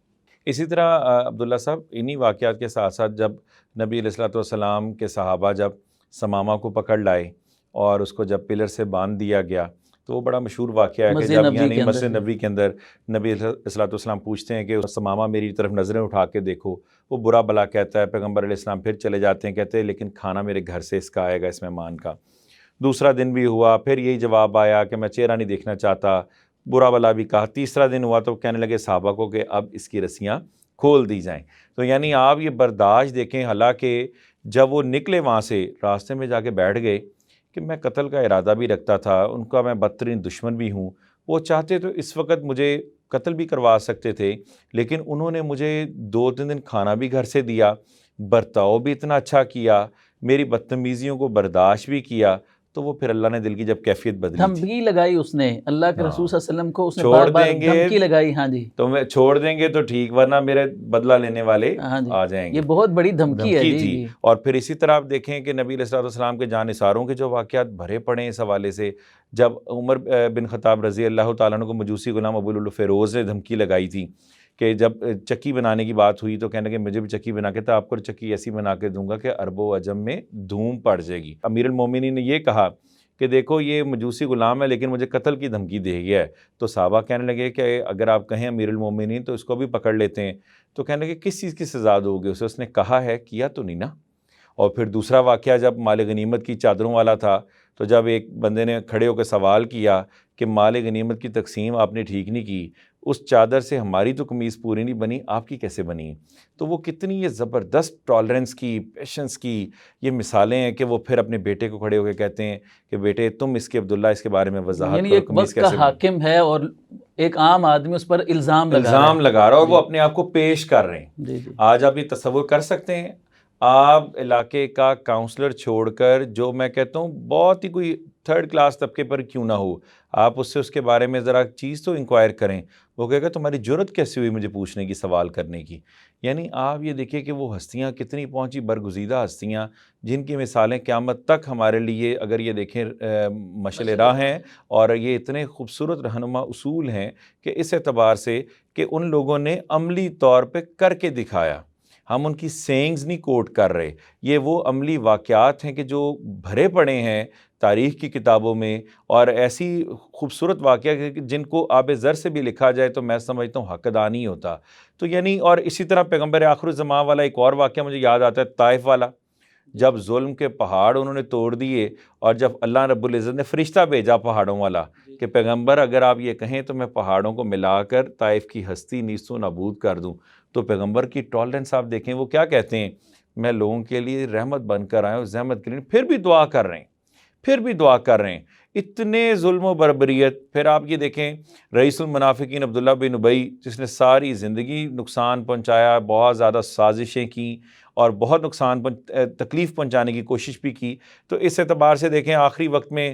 اسی طرح عبداللہ صاحب، انہی واقعات کے ساتھ ساتھ جب نبی علیہ الصلوۃ والسلام کے صحابہ جب ثمامہ کو پکڑ لائے اور اس کو جب پلر سے باندھ دیا گیا، تو وہ بڑا مشہور واقعہ ہے کہ جب یعنی مسجد نبی کے اندر نبی علیہ الصلوۃ والسلام پوچھتے ہیں کہ ثمامہ میری طرف نظریں اٹھا کے دیکھو، وہ برا بلا کہتا ہے، پیغمبر علیہ السلام پھر چلے جاتے ہیں، کہتے ہیں لیکن کھانا میرے گھر سے اس کا آئے گا، اس مہمان کا۔ دوسرا دن بھی ہوا، پھر یہی جواب آیا کہ میں چہرہ نہیں دیکھنا چاہتا، برا بلا بھی کہا۔ تیسرا دن ہوا تو کہنے لگے صحابہ کو کہ اب اس کی رسیاں کھول دی جائیں۔ تو یعنی آپ یہ برداشت دیکھیں، حالانکہ جب وہ نکلے وہاں سے، راستے میں جا کے بیٹھ گئے کہ میں قتل کا ارادہ بھی رکھتا تھا، ان کا میں بدترین دشمن بھی ہوں، وہ چاہتے تو اس وقت مجھے قتل بھی کروا سکتے تھے، لیکن انہوں نے مجھے 2-3 دن کھانا بھی گھر سے دیا، برتاؤ بھی اتنا اچھا کیا، میری بدتمیزیوں کو برداشت بھی کیا، تو وہ پھر اللہ نے دل کی جب کیفیت بدلی تھی، دھمکی لگائی اس نے، اللہ کے رسول صلی اللہ علیہ وسلم کو اس نے چھوڑ بار بار دیں گے دھمکی لگائی۔ ہاں جی، تو میں چھوڑ دیں گے تو ٹھیک، ورنہ میرے بدلہ لینے والے ہاں جی، آ جائیں گے۔ یہ بہت بڑی دھمکی ہے۔ جی تھی۔ جی، اور پھر اسی طرح آپ دیکھیں کہ نبی علیہ الصلوۃ والسلام کے جانثاروں کے جو واقعات بھرے پڑے ہیں اس حوالے سے، جب عمر بن خطاب رضی اللہ تعالیٰ عنہ کو مجوسی غلام ابو الفیروز نے دھمکی لگائی تھی کہ جب چکی بنانے کی بات ہوئی تو کہنے کہ مجھے بھی چکی بنا کے، تو آپ کو چکی ایسی بنا کے دوں گا کہ عرب و عجم میں دھوم پڑ جائے گی۔ امیر المومنین نے یہ کہا کہ دیکھو یہ مجوسی غلام ہے لیکن مجھے قتل کی دھمکی دے گیا ہے، تو صحابہ کہنے لگے کہ اگر آپ کہیں امیر المومنین تو اس کو بھی پکڑ لیتے ہیں، تو کہنے لگے کس چیز کی سزا دو گے اسے؟ اس نے کہا ہے کیا تو نہیں نا۔ اور پھر دوسرا واقعہ جب مال غنیمت کی چادروں والا تھا، تو جب ایک بندے نے کھڑے ہو کے سوال کیا کہ مال غنیمت کی تقسیم آپ نے ٹھیک نہیں کی، اس چادر سے ہماری تو قمیض پوری نہیں بنی، آپ کی کیسے بنی؟ تو وہ کتنی یہ زبردست ٹالرنس کی، پیشنس کی یہ مثالیں ہیں کہ وہ پھر اپنے بیٹے کو کھڑے ہو کے کہتے ہیں کہ بیٹے تم اس کے عبداللہ اس کے بارے میں وضاحت یعنی کرو، ایک قمیض وقت کا کیسے بنی؟ حاکم ہے اور ایک عام آدمی اس پر الزام لگا لگا رہا ہے اور وہ اپنے آپ کو پیش کر رہے ہیں۔ جی جی، آج آپ یہ تصور کر سکتے ہیں، آپ علاقے کا کاؤنسلر چھوڑ کر، جو میں کہتا ہوں بہت ہی کوئی 3rd کلاس طبقے پر کیوں نہ ہو، آپ اس سے اس کے بارے میں ذرا چیز تو انکوائر کریں، وہ کہے گا تمہاری جرت کیسے ہوئی مجھے پوچھنے کی، سوال کرنے کی؟ یعنی آپ یہ دیکھیں کہ وہ ہستیاں کتنی پہنچی، برگزیدہ ہستیاں، جن کی مثالیں قیامت تک ہمارے لیے اگر یہ دیکھیں مشعل راہ ہیں، اور یہ اتنے خوبصورت رہنما اصول ہیں کہ اس اعتبار سے کہ ان لوگوں نے عملی طور پہ کر کے دکھایا۔ ہم ان کی سینگز نہیں کوٹ کر رہے، یہ وہ عملی واقعات ہیں کہ جو بھرے پڑے ہیں تاریخ کی کتابوں میں، اور ایسی خوبصورت واقعہ کہ جن کو آب زر سے بھی لکھا جائے تو میں سمجھتا ہوں حق ادا نہیں ہوتا۔ تو یعنی اور اسی طرح پیغمبر آخر الزمان والا ایک اور واقعہ مجھے یاد آتا ہے، طائف والا، جب ظلم کے پہاڑ انہوں نے توڑ دیے، اور جب اللہ رب العزت نے فرشتہ بھیجا پہاڑوں والا کہ پیغمبر اگر آپ یہ کہیں تو میں پہاڑوں کو ملا کر طائف کی ہستی نیست و نابود کر دوں، تو پیغمبر کی ٹالرنس آپ دیکھیں، وہ کیا کہتے ہیں، میں لوگوں کے لیے رحمت بن کر آیا ہوں, زحمت کے لیے, پھر بھی دعا کر رہے ہیں. اتنے ظلم و بربریت. پھر آپ یہ دیکھیں رئیس المنافقین عبداللہ بن ابی, جس نے ساری زندگی نقصان پہنچایا, بہت زیادہ سازشیں کی اور بہت تکلیف پہنچانے کی کوشش بھی کی. تو اس اعتبار سے دیکھیں آخری وقت میں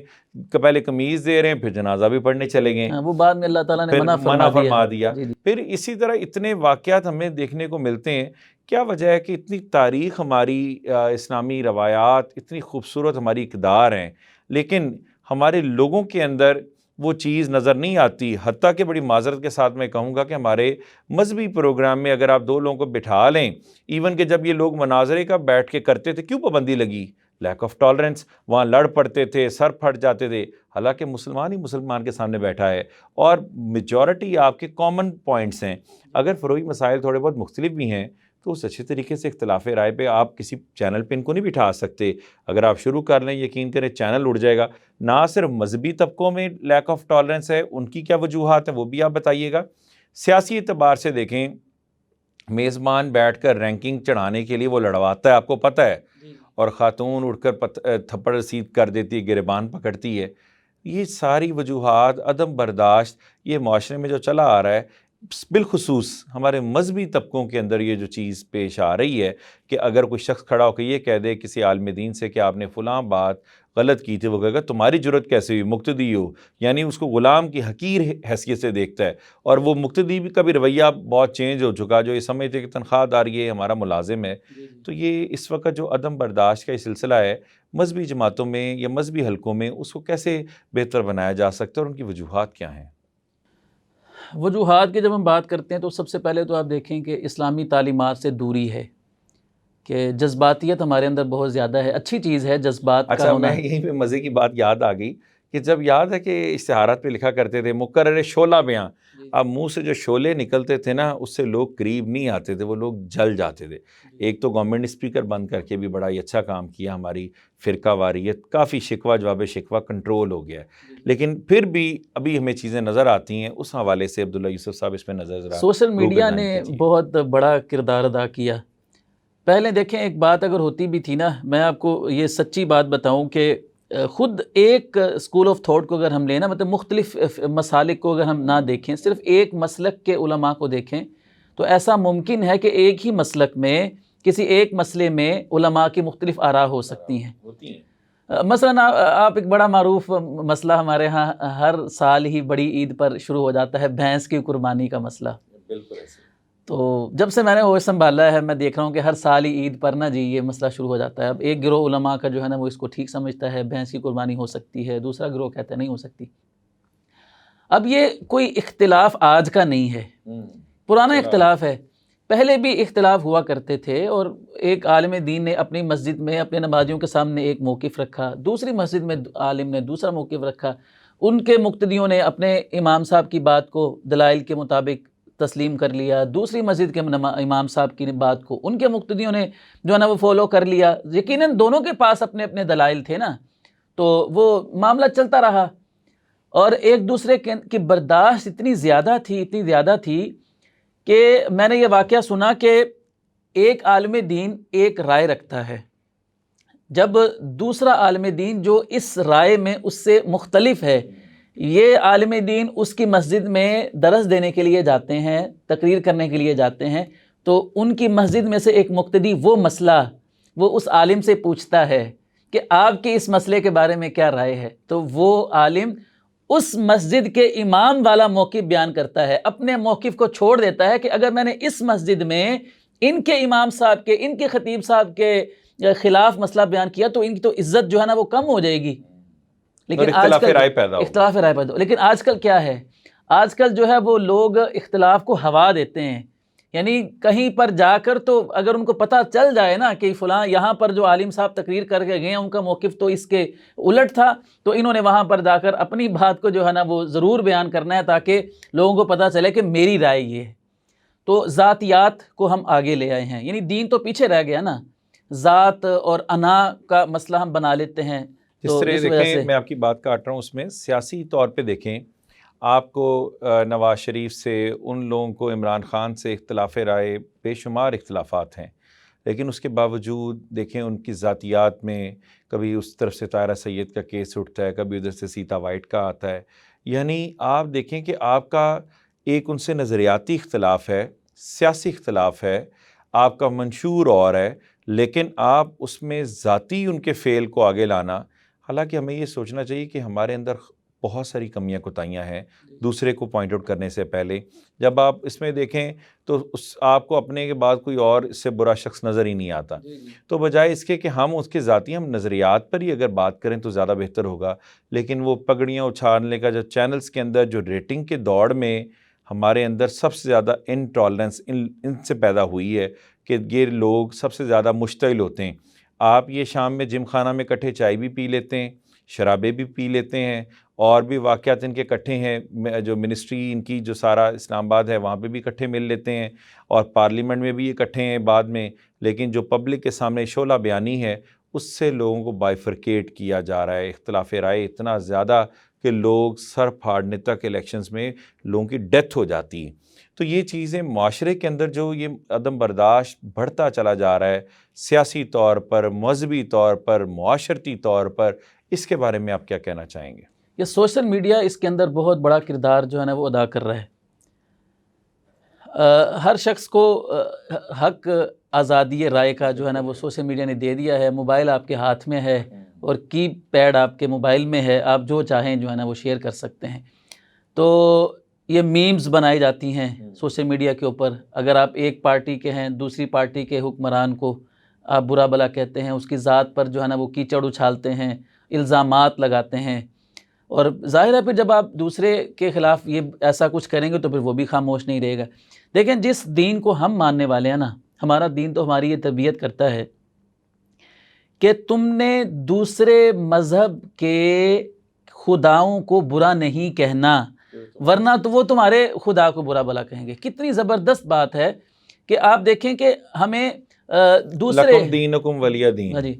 پہلے قمیض دے رہے ہیں, پھر جنازہ بھی پڑھنے چلے گئے, وہ بعد میں اللہ تعالیٰ نے منع فرما دیا. جی. پھر اسی طرح اتنے واقعات ہمیں دیکھنے کو ملتے ہیں. کیا وجہ ہے کہ اتنی تاریخ ہماری اسلامی روایات اتنی خوبصورت ہماری اقدار ہیں, لیکن ہمارے لوگوں کے اندر وہ چیز نظر نہیں آتی. حتیٰ کہ بڑی معذرت کے ساتھ میں کہوں گا کہ ہمارے مذہبی پروگرام میں اگر آپ 2 لوگوں کو بٹھا لیں, ایون کہ جب یہ لوگ مناظرے کا بیٹھ کے کرتے تھے, کیوں پابندی لگی؟ Lack of tolerance. وہاں لڑ پڑتے تھے, سر پھٹ جاتے تھے, حالانکہ مسلمان ہی مسلمان کے سامنے بیٹھا ہے اور میجورٹی آپ کے کامن پوائنٹس ہیں. اگر فروعی مسائل تھوڑے بہت مختلف بھی ہیں تو اس اچھے طریقے سے اختلاف رائے پہ آپ کسی چینل پہ ان کو نہیں بٹھا سکتے. اگر آپ شروع کر لیں, یقین کریں چینل اڑ جائے گا. نہ صرف مذہبی طبقوں میں لیک آف ٹالرنس ہے, ان کی کیا وجوہات ہیں وہ بھی آپ بتائیے گا. سیاسی اعتبار سے دیکھیں, میزبان بیٹھ کر رینکنگ چڑھانے کے لیے وہ لڑواتا ہے, آپ کو پتہ ہے, اور خاتون اٹھ کر تھپڑ رسید کر دیتی ہے, گریبان پکڑتی ہے. یہ ساری وجوہات, عدم برداشت, یہ معاشرے میں جو چلا آ رہا ہے, بالخصوص ہمارے مذہبی طبقوں کے اندر یہ جو چیز پیش آ رہی ہے کہ اگر کوئی شخص کھڑا ہو کے یہ کہہ دے کسی عالم دین سے کہ آپ نے فلاں بات غلط کی تھی, وہ کہے گا تمہاری جرت کیسے ہوئی, مقتدی ہو. یعنی اس کو غلام کی حقیر حیثیت سے دیکھتا ہے. اور وہ مقتدی کا بھی رویہ بہت چینج ہو چکا, جو یہ سمجھتے کہ تنخواہ دار یہ ہمارا ملازم ہے. تو یہ اس وقت جو عدم برداشت کا یہ سلسلہ ہے مذہبی جماعتوں میں یا مذہبی حلقوں میں, اس کو کیسے بہتر بنایا جا سکتا ہے اور ان کی وجوہات کیا ہیں؟ وجوہات کی جب ہم بات کرتے ہیں تو سب سے پہلے تو آپ دیکھیں کہ اسلامی تعلیمات سے دوری ہے, کہ جذباتیت ہمارے اندر بہت زیادہ ہے. اچھی چیز ہے جذبات کا اچھا, ہونا. میں یہیں پہ مزے کی بات یاد آ گئی کہ جب یاد ہے کہ اشتہارات پہ لکھا کرتے تھے مقرر شعلہ بیاں, اب منہ سے جو شعلے نکلتے تھے نا, اس سے لوگ قریب نہیں آتے تھے, وہ لوگ جل جاتے تھے. ایک تو گورنمنٹ اسپیکر بند کر کے بھی بڑا ہی اچھا کام کیا, ہماری فرقہ واریت, کافی شکوہ جواب شکوہ کنٹرول ہو گیا ہے. لیکن پھر بھی ابھی ہمیں چیزیں نظر آتی ہیں. اس حوالے سے عبداللہ یوسف صاحب اس پہ نظر ذرا سوشل میڈیا نے بہت بڑا کردار ادا کیا. پہلے دیکھیں ایک بات اگر ہوتی بھی تھی نا, میں آپ کو یہ سچی بات بتاؤں کہ خود ایک اسکول آف تھاٹ کو اگر ہم لیں نا, مطلب مختلف مسالک کو اگر ہم نہ دیکھیں, صرف ایک مسلک کے علماء کو دیکھیں, تو ایسا ممکن ہے کہ ایک ہی مسلک میں کسی ایک مسئلے میں علماء کی مختلف آراء ہو سکتی ہیں. مثلا آپ ایک بڑا معروف مسئلہ ہمارے ہاں ہر سال ہی بڑی عید پر شروع ہو جاتا ہے, بھینس کی قربانی کا مسئلہ. بالکل ایسے. تو جب سے میں نے وہ سنبھالا ہے, میں دیکھ رہا ہوں کہ ہر سال ہی عید پر نا جی یہ مسئلہ شروع ہو جاتا ہے. اب ایک گروہ علماء کا جو ہے نا وہ اس کو ٹھیک سمجھتا ہے, بھینس کی قربانی ہو سکتی ہے, دوسرا گروہ کہتا ہے نہیں ہو سکتی. اب یہ کوئی اختلاف آج کا نہیں ہے, پرانا اختلاف ہے. پہلے بھی اختلاف ہوا کرتے تھے, اور ایک عالم دین نے اپنی مسجد میں اپنے نمازیوں کے سامنے ایک موقف رکھا, دوسری مسجد میں عالم نے دوسرا موقف رکھا, ان کے مقتدیوں نے اپنے امام صاحب کی بات کو دلائل کے مطابق تسلیم کر لیا, دوسری مسجد کے امام صاحب کی بات کو ان کے مقتدیوں نے جو ہے نا وہ فالو کر لیا. یقیناً دونوں کے پاس اپنے اپنے دلائل تھے نا, تو وہ معاملہ چلتا رہا. اور ایک دوسرے کی برداشت اتنی زیادہ تھی کہ میں نے یہ واقعہ سنا کہ ایک عالم دین ایک رائے رکھتا ہے, جب دوسرا عالم دین جو اس رائے میں اس سے مختلف ہے, یہ عالم دین اس کی مسجد میں درس دینے کے لیے جاتے ہیں, تقریر کرنے کے لیے جاتے ہیں, تو ان کی مسجد میں سے ایک مقتدی وہ مسئلہ وہ اس عالم سے پوچھتا ہے کہ آپ کی اس مسئلے کے بارے میں کیا رائے ہے. تو وہ عالم اس مسجد کے امام والا موقف بیان کرتا ہے, اپنے موقف کو چھوڑ دیتا ہے کہ اگر میں نے اس مسجد میں ان کے امام صاحب کے, ان کے خطیب صاحب کے خلاف مسئلہ بیان کیا تو ان کی تو عزت جو ہے نا وہ کم ہو جائے گی. لیکن اختلاف رائے پیدا ہو. لیکن آج کل کیا ہے, آج کل جو ہے وہ لوگ اختلاف کو ہوا دیتے ہیں. یعنی کہیں پر جا کر تو اگر ان کو پتہ چل جائے نا کہ فلاں یہاں پر جو عالم صاحب تقریر کر کے گئے ہیں ان کا موقف تو اس کے الٹ تھا, تو انہوں نے وہاں پر جا کر اپنی بات کو جو ہے نا وہ ضرور بیان کرنا ہے تاکہ لوگوں کو پتہ چلے کہ میری رائے یہ ہے. تو ذاتیات کو ہم آگے لے آئے ہیں, یعنی دین تو پیچھے رہ گیا نا, ذات اور انا کا مسئلہ ہم بنا لیتے ہیں. جس طرح دیکھیں, میں آپ کی بات کاٹ رہا ہوں, اس میں سیاسی طور پہ دیکھیں, آپ کو نواز شریف سے ان لوگوں کو عمران خان سے اختلاف رائے بے شمار اختلافات ہیں. لیکن اس کے باوجود دیکھیں ان کی ذاتیات میں کبھی اس طرف سے طاہرہ سید کا کیس اٹھتا ہے، کبھی ادھر سے سیتا وائٹ کا آتا ہے. یعنی آپ دیکھیں کہ آپ کا ایک ان سے نظریاتی اختلاف ہے، سیاسی اختلاف ہے، آپ کا منشور اور ہے، لیکن آپ اس میں ذاتی ان کے فعل کو آگے لانا. حالانکہ ہمیں یہ سوچنا چاہیے کہ ہمارے اندر بہت ساری کمیاں کوتاہیاں ہیں دوسرے کو پوائنٹ آؤٹ کرنے سے پہلے. جب آپ اس میں دیکھیں تو آپ کو اپنے کے بعد کوئی اور اس سے برا شخص نظر ہی نہیں آتا. تو بجائے اس کے کہ ہم اس کے ذاتی ہم نظریات پر ہی اگر بات کریں تو زیادہ بہتر ہوگا. لیکن وہ پگڑیاں اچھالنے کا جو چینلز کے اندر جو ریٹنگ کے دوڑ میں ہمارے اندر سب سے زیادہ انٹالرنس ان سے پیدا ہوئی ہے کہ یہ لوگ سب سے زیادہ مشتعل ہوتے ہیں. آپ یہ شام میں جم خانہ میں کٹھے چائے بھی پی لیتے ہیں، شرابیں بھی پی لیتے ہیں، اور بھی واقعات ان کے کٹھے ہیں، جو منسٹری ان کی جو سارا اسلام آباد ہے وہاں پہ بھی کٹھے مل لیتے ہیں، اور پارلیمنٹ میں بھی یہ کٹھے ہیں بعد میں. لیکن جو پبلک کے سامنے شعلہ بیانی ہے اس سے لوگوں کو بائیفرکیٹ کیا جا رہا ہے. اختلاف رائے اتنا زیادہ کہ لوگ سر پھاڑنے تک الیکشنز میں لوگوں کی ڈیتھ ہو جاتی ہے. تو یہ چیزیں معاشرے کے اندر جو یہ عدم برداشت بڑھتا چلا جا رہا ہے سیاسی طور پر، مذہبی طور پر، معاشرتی طور پر، اس کے بارے میں آپ کیا کہنا چاہیں گے؟ یہ سوشل میڈیا اس کے اندر بہت بڑا کردار جو ہے نا وہ ادا کر رہا ہے. ہر شخص کو حق آزادی رائے کا جو ہے نا وہ سوشل میڈیا نے دے دیا ہے. موبائل آپ کے ہاتھ میں ہے اور کی پیڈ آپ کے موبائل میں ہے، آپ جو چاہیں جو ہے نا وہ شیئر کر سکتے ہیں. تو یہ میمز بنائی جاتی ہیں سوشل میڈیا کے اوپر. اگر آپ ایک پارٹی کے ہیں، دوسری پارٹی کے حکمران کو آپ برا بلا کہتے ہیں، اس کی ذات پر جو ہے نا وہ کیچڑ اچھالتے ہیں، الزامات لگاتے ہیں. اور ظاہر ہے پھر جب آپ دوسرے کے خلاف یہ ایسا کچھ کریں گے تو پھر وہ بھی خاموش نہیں رہے گا. دیکھیں جس دین کو ہم ماننے والے ہیں نا، ہمارا دین تو ہماری یہ تربیت کرتا ہے کہ تم نے دوسرے مذہب کے خداؤں کو برا نہیں کہنا، ورنہ تو وہ تمہارے خدا کو برا بلا کہیں گے. کتنی زبردست بات ہے کہ آپ دیکھیں کہ ہمیں دوسرے لکم دینکم ولی دین. جی،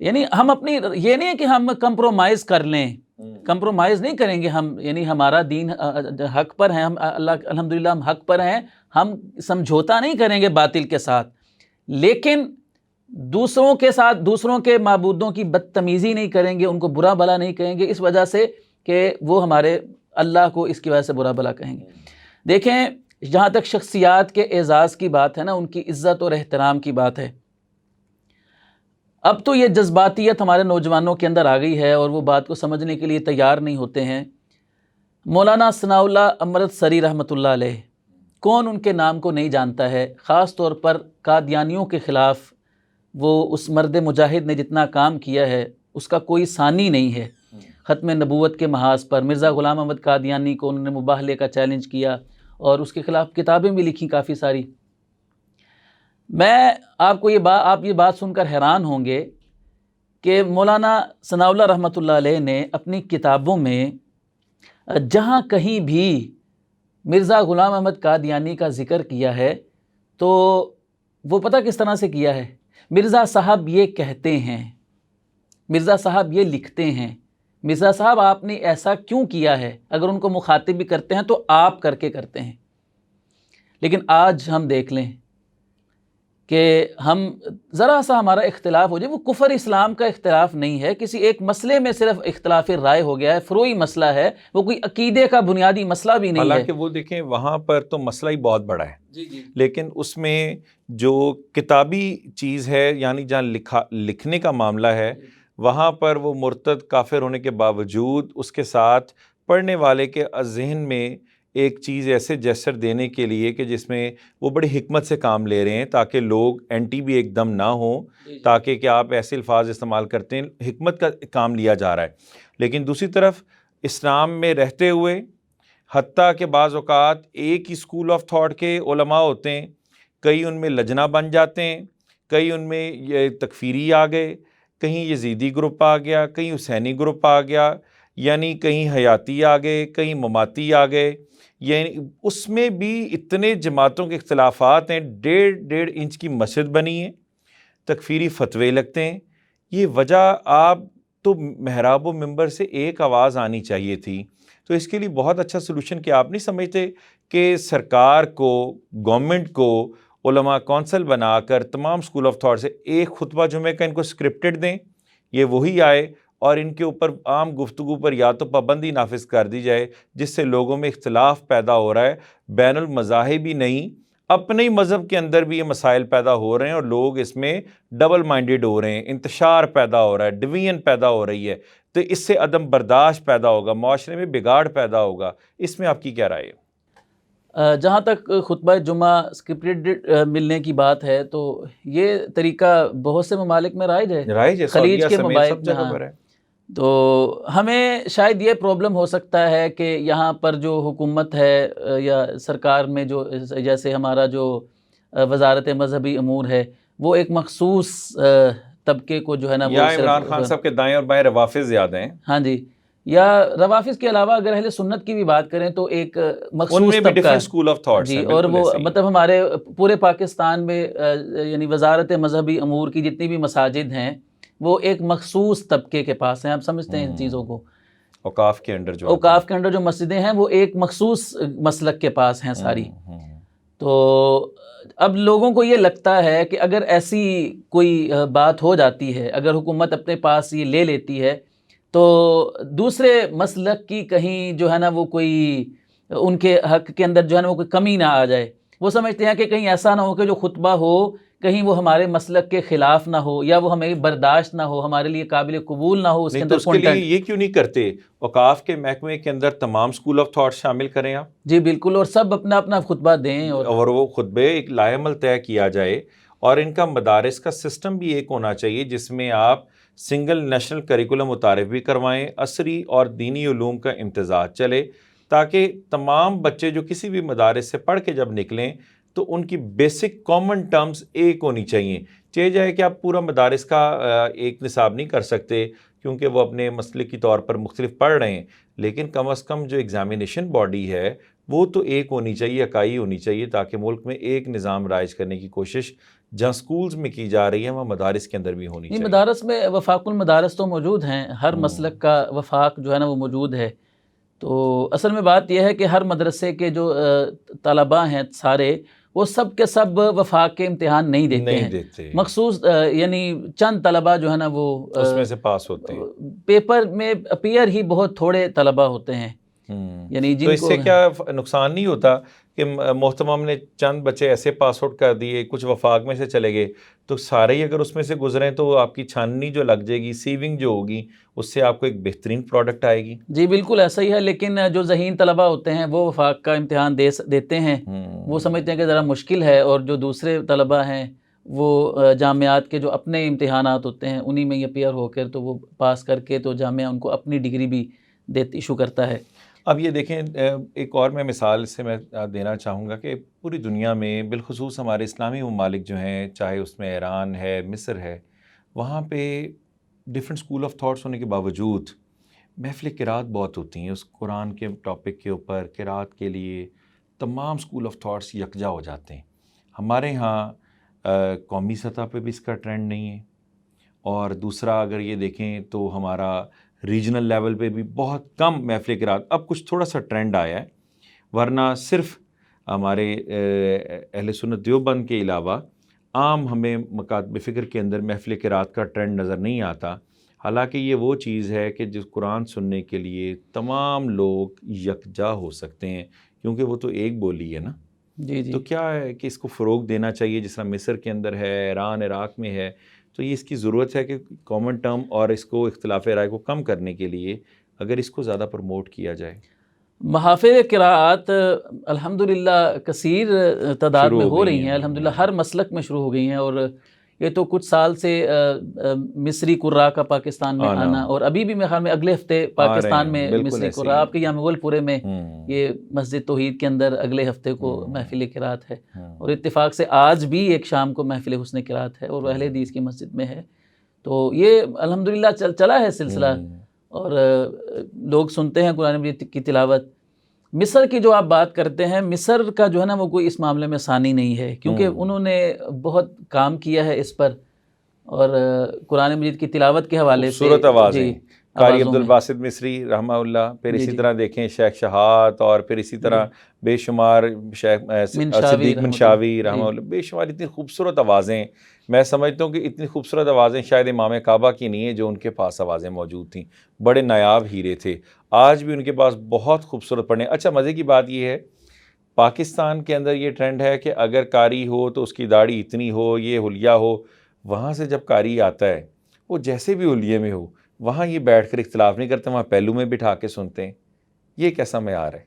یعنی ہم اپنی یہ نہیں ہے کہ ہم کمپرومائز کر لیں، کمپرومائز نہیں کریں گے ہم. یعنی ہمارا دین حق پر ہے، ہم اللہ الحمدللہ ہم حق پر ہیں، ہم سمجھوتا نہیں کریں گے باطل کے ساتھ. لیکن دوسروں کے ساتھ دوسروں کے معبودوں کی بدتمیزی نہیں کریں گے، ان کو برا بلا نہیں کہیں گے اس وجہ سے کہ وہ ہمارے اللہ کو اس کی وجہ سے برا بلا کہیں گے. دیکھیں جہاں تک شخصیات کے اعزاز کی بات ہے نا، ان کی عزت اور احترام کی بات ہے، اب تو یہ جذباتیت ہمارے نوجوانوں کے اندر آ گئی ہے اور وہ بات کو سمجھنے کے لیے تیار نہیں ہوتے ہیں. مولانا ثناء اللہ امرت سری رحمۃ اللہ علیہ، کون ان کے نام کو نہیں جانتا ہے. خاص طور پر قادیانیوں کے خلاف وہ اس مرد مجاہد نے جتنا کام کیا ہے اس کا کوئی ثانی نہیں ہے. ختم نبوت کے محاذ پر مرزا غلام احمد قادیانی کو انہوں نے مباہلے کا چیلنج کیا اور اس کے خلاف کتابیں بھی لکھی کافی ساری. میں آپ کو آپ یہ بات سن کر حیران ہوں گے کہ مولانا ثناء اللہ رحمۃ اللہ علیہ نے اپنی کتابوں میں جہاں کہیں بھی مرزا غلام احمد قادیانی کا ذکر کیا ہے تو وہ پتہ کس طرح سے کیا ہے؟ مرزا صاحب یہ کہتے ہیں، مرزا صاحب یہ لکھتے ہیں، مرزا صاحب آپ نے ایسا کیوں کیا ہے. اگر ان کو مخاطب بھی کرتے ہیں تو آپ کر کے کرتے ہیں. لیکن آج ہم دیکھ لیں کہ ہم ذرا سا ہمارا اختلاف ہو جائے، وہ کفر اسلام کا اختلاف نہیں ہے، کسی ایک مسئلے میں صرف اختلاف رائے ہو گیا ہے، فروعی مسئلہ ہے، وہ کوئی عقیدے کا بنیادی مسئلہ بھی نہیں ہے. حالانکہ وہ دیکھیں وہاں پر تو مسئلہ ہی بہت بڑا ہے، لیکن اس میں جو کتابی چیز ہے یعنی جہاں لکھنے کا معاملہ ہے وہاں پر وہ مرتد کافر ہونے کے باوجود اس کے ساتھ پڑھنے والے کے ذہن میں ایک چیز ایسے جیسر دینے کے لیے کہ جس میں وہ بڑی حکمت سے کام لے رہے ہیں تاکہ لوگ اینٹی بھی ایک دم نہ ہوں، تاکہ کہ آپ ایسے الفاظ استعمال کرتے ہیں، حکمت کا کام لیا جا رہا ہے. لیکن دوسری طرف اسلام میں رہتے ہوئے حتیٰ کہ بعض اوقات ایک ہی اسکول آف تھاٹ کے علماء ہوتے ہیں، کئی ان میں لجنہ بن جاتے ہیں، کئی ان میں یہ تکفیری آ گئے، کہیں یزیدی گروپ آ گیا، کہیں حسینی گروپ آ گیا، یعنی کہیں حیاتی آ گئے، کہیں مماتی آ گئے. یعنی اس میں بھی اتنے جماعتوں کے اختلافات ہیں، 1.5 انچ کی مسجد بنی ہے، تکفیری فتوے لگتے ہیں. یہ وجہ آپ تو محراب و منبر سے ایک آواز آنی چاہیے تھی. تو اس کے لیے بہت اچھا سلوشن کہ آپ نہیں سمجھتے کہ سرکار کو، گورنمنٹ کو علماء کونسل بنا کر تمام اسکول آف تھاٹ سے ایک خطبہ جمعے کا ان کو اسکرپٹڈ دیں، یہ وہی آئے اور ان کے اوپر عام گفتگو پر یا تو پابندی نافذ کر دی جائے، جس سے لوگوں میں اختلاف پیدا ہو رہا ہے، بین المذاہب ہی نہیں اپنے ہی مذہب کے اندر بھی یہ مسائل پیدا ہو رہے ہیں اور لوگ اس میں ڈبل مائنڈیڈ ہو رہے ہیں، انتشار پیدا ہو رہا ہے، ڈویژن پیدا ہو رہی ہے، تو اس سے عدم برداشت پیدا ہوگا، معاشرے میں بگاڑ پیدا ہوگا۔ اس میں آپ کی کیا رائے ہے؟ جہاں تک خطبہ جمعہ اسکرپٹڈ ملنے کی بات ہے تو یہ طریقہ بہت سے ممالک میں رائج ہے، رائج ہے، خلیج سعودیہ کے سمیت ممالک سب میں، جگہ ہاں۔ پر ہے۔ تو ہمیں شاید یہ پرابلم ہو سکتا ہے کہ یہاں پر جو حکومت ہے یا سرکار میں جو جیسے ہمارا جو وزارت مذہبی امور ہے وہ ایک مخصوص طبقے کو جو ہے نا وہ یا عمران خان صاحب کے دائیں اور بائیں روافض زیادہ ہیں، ہاں جی، یا روافظ کے علاوہ اگر اہل سنت کی بھی بات کریں تو ایک ان مخصوص میں بھی طبقہ ڈفرینٹ اسکول آف تھاٹس جی، ہیں، اور بالکل وہ ایسے ہی ہیں۔ مطلب ہمارے پورے پاکستان میں یعنی وزارت مذہبی امور کی جتنی بھی مساجد ہیں وہ ایک مخصوص طبقے کے پاس ہیں، آپ سمجھتے ہیں ان چیزوں کو، اوقاف کے انڈر جو اوقاف کے اندر جو مسجدیں ہیں وہ ایک مخصوص مسلک کے پاس ہیں ساری۔ تو اب لوگوں کو یہ لگتا ہے کہ اگر ایسی کوئی بات ہو جاتی ہے، اگر حکومت اپنے پاس یہ لے لیتی ہے تو دوسرے مسلک کی کہیں جو ہے نا وہ کوئی ان کے حق کے اندر جو ہے نا وہ کوئی کمی نہ آ جائے، وہ سمجھتے ہیں کہ کہیں ایسا نہ ہو کہ جو خطبہ ہو کہیں وہ ہمارے مسلک کے خلاف نہ ہو یا وہ ہمیں برداشت نہ ہو، ہمارے لیے قابل قبول نہ ہو اس کے نہیں تو اندر اس کے لیے کنٹینٹ۔ یہ کیوں نہیں کرتے اوقاف کے محکمے کے اندر تمام اسکول آف تھاٹ شامل کریں آپ، جی بالکل، اور سب اپنا اپنا خطبہ دیں اور وہ خطبے ایک لائحہ طے کیا جائے، اور ان کا مدارس کا سسٹم بھی ایک ہونا چاہیے جس میں آپ سنگل نیشنل کریکولم متعارف بھی کروائیں، عصری اور دینی علوم کا امتزاج چلے، تاکہ تمام بچے جو کسی بھی مدارس سے پڑھ کے جب نکلیں تو ان کی بیسک کامن ٹرمز ایک ہونی چاہیے۔ چاہے جائے کہ آپ پورا مدارس کا ایک نصاب نہیں کر سکتے کیونکہ وہ اپنے مسلکی طور پر مختلف پڑھ رہے ہیں، لیکن کم از کم جو ایگزامینیشن باڈی ہے وہ تو ایک ہونی چاہیے، اکائی ہونی چاہیے، تاکہ ملک میں ایک نظام رائج کرنے کی کوشش جہاں سکولز میں کی جا رہی ہے وہاں مدارس کے اندر بھی ہونی نہیں، چاہیے۔ مدارس میں وفاق المدارس تو موجود ہیں، ہر مسلک کا وفاق جو ہے نا وہ موجود ہے۔ تو اصل میں بات یہ ہے کہ ہر مدرسے کے جو طلباء ہیں سارے وہ سب کے سب وفاق کے امتحان نہیں دیتے ہیں، مخصوص یعنی چند طلباء جو ہے نا وہ اس میں سے پاس ہوتے ہیں، پیپر میں اپیئر ہی بہت تھوڑے طلباء ہوتے ہیں، یعنی تو جن اس کو سے کیا نقصان نہیں ہوتا کہ محتمم نے چند بچے ایسے پاس آؤٹ کر دیے، کچھ وفاق میں سے چلے گئے، تو سارے ہی اگر اس میں سے گزریں تو آپ کی چھاننی جو لگ جائے گی، سیونگ جو ہوگی، اس سے آپ کو ایک بہترین پروڈکٹ آئے گی۔ جی بالکل ایسا ہی ہے، لیکن جو ذہین طلباء ہوتے ہیں وہ وفاق کا امتحان دیتے ہیں، وہ سمجھتے ہیں کہ ذرا مشکل ہے، اور جو دوسرے طلباء ہیں وہ جامعات کے جو اپنے امتحانات ہوتے ہیں انہی میں اپیئر ہو کر تو وہ پاس کر کے تو جامعہ ان کو اپنی ڈگری بھی ایشو کرتا ہے۔ اب یہ دیکھیں، ایک اور میں مثال سے میں دینا چاہوں گا کہ پوری دنیا میں بالخصوص ہمارے اسلامی ممالک جو ہیں، چاہے اس میں ایران ہے، مصر ہے، وہاں پہ ڈفرینٹ اسکول آف تھاٹس ہونے کے باوجود محفل قرات بہت ہوتی ہیں، اس قرآن کے ٹاپک کے اوپر قرات کے لیے تمام اسکول آف تھاٹس یکجا ہو جاتے ہیں۔ ہمارے ہاں قومی سطح پہ بھی اس کا ٹرینڈ نہیں ہے، اور دوسرا اگر یہ دیکھیں تو ہمارا ریجنل لیول پہ بھی بہت کم محفل قرات، اب کچھ تھوڑا سا ٹرینڈ آیا ہے، ورنہ صرف ہمارے اہل سنت دیوبند کے علاوہ عام ہمیں مکاتب فکر کے اندر محفل قرات کا ٹرینڈ نظر نہیں آتا، حالانکہ یہ وہ چیز ہے کہ جس قرآن سننے کے لیے تمام لوگ یکجا ہو سکتے ہیں، کیونکہ وہ تو ایک بولی ہے نا۔ جی جی، تو کیا ہے کہ اس کو فروغ دینا چاہیے، جس طرح مصر کے اندر ہے، ایران عراق میں ہے، تو یہ اس کی ضرورت ہے کہ کامن ٹرم اور اس کو اختلاف رائے کو کم کرنے کے لیے اگر اس کو زیادہ پروموٹ کیا جائے۔ محافل قراءات الحمدللہ کثیر تعداد میں ہو رہی ہیں، الحمدللہ ہر مسلک میں شروع ہو گئی ہیں، اور یہ تو کچھ سال سے مصری قراء کا پاکستان میں آنا، اور ابھی بھی میرے خیال میں اگلے ہفتے پاکستان میں مصری قراء، آپ کے یہاں مغل پورے میں یہ مسجد توحید کے اندر اگلے ہفتے کو محفل قراءت ہے، اور اتفاق سے آج بھی ایک شام کو محفل حسن قراءت ہے اور اہل حدیث کی مسجد میں ہے، تو یہ الحمدللہ چلا ہے سلسلہ، اور لوگ سنتے ہیں قرآن مجید کی تلاوت۔ مصر کی جو آپ بات کرتے ہیں، مصر کا جو ہے نا وہ کوئی اس معاملے میں ثانی نہیں ہے، کیونکہ انہوں نے بہت کام کیا ہے اس پر، اور قرآن مجید کی تلاوت کے حوالے سے خوبصورت آوازیں، جی قاری عبدالباسط مصری رحمہ اللہ، پھر اسی طرح دیکھیں شیخ شہات، اور پھر اسی طرح بے شمار شیخ صدیق منشاوی رحمہ اللہ، بے شمار اتنی خوبصورت آوازیں. میں سمجھتا ہوں کہ اتنی خوبصورت آوازیں شاید امام کعبہ کی نہیں ہیں جو ان کے پاس آوازیں موجود تھیں. بڑے نایاب ہیرے تھے، آج بھی ان کے پاس بہت خوبصورت پڑھنے. اچھا مزے کی بات یہ ہے پاکستان کے اندر یہ ٹرینڈ ہے کہ اگر قاری ہو تو اس کی داڑھی اتنی ہو، یہ حلیہ ہو. وہاں سے جب قاری آتا ہے وہ جیسے بھی حلیے میں ہو، وہاں یہ بیٹھ کر اختلاف نہیں کرتے، وہاں پہلو میں بٹھا کے سنتے ہیں. یہ کیسا معیار ہے؟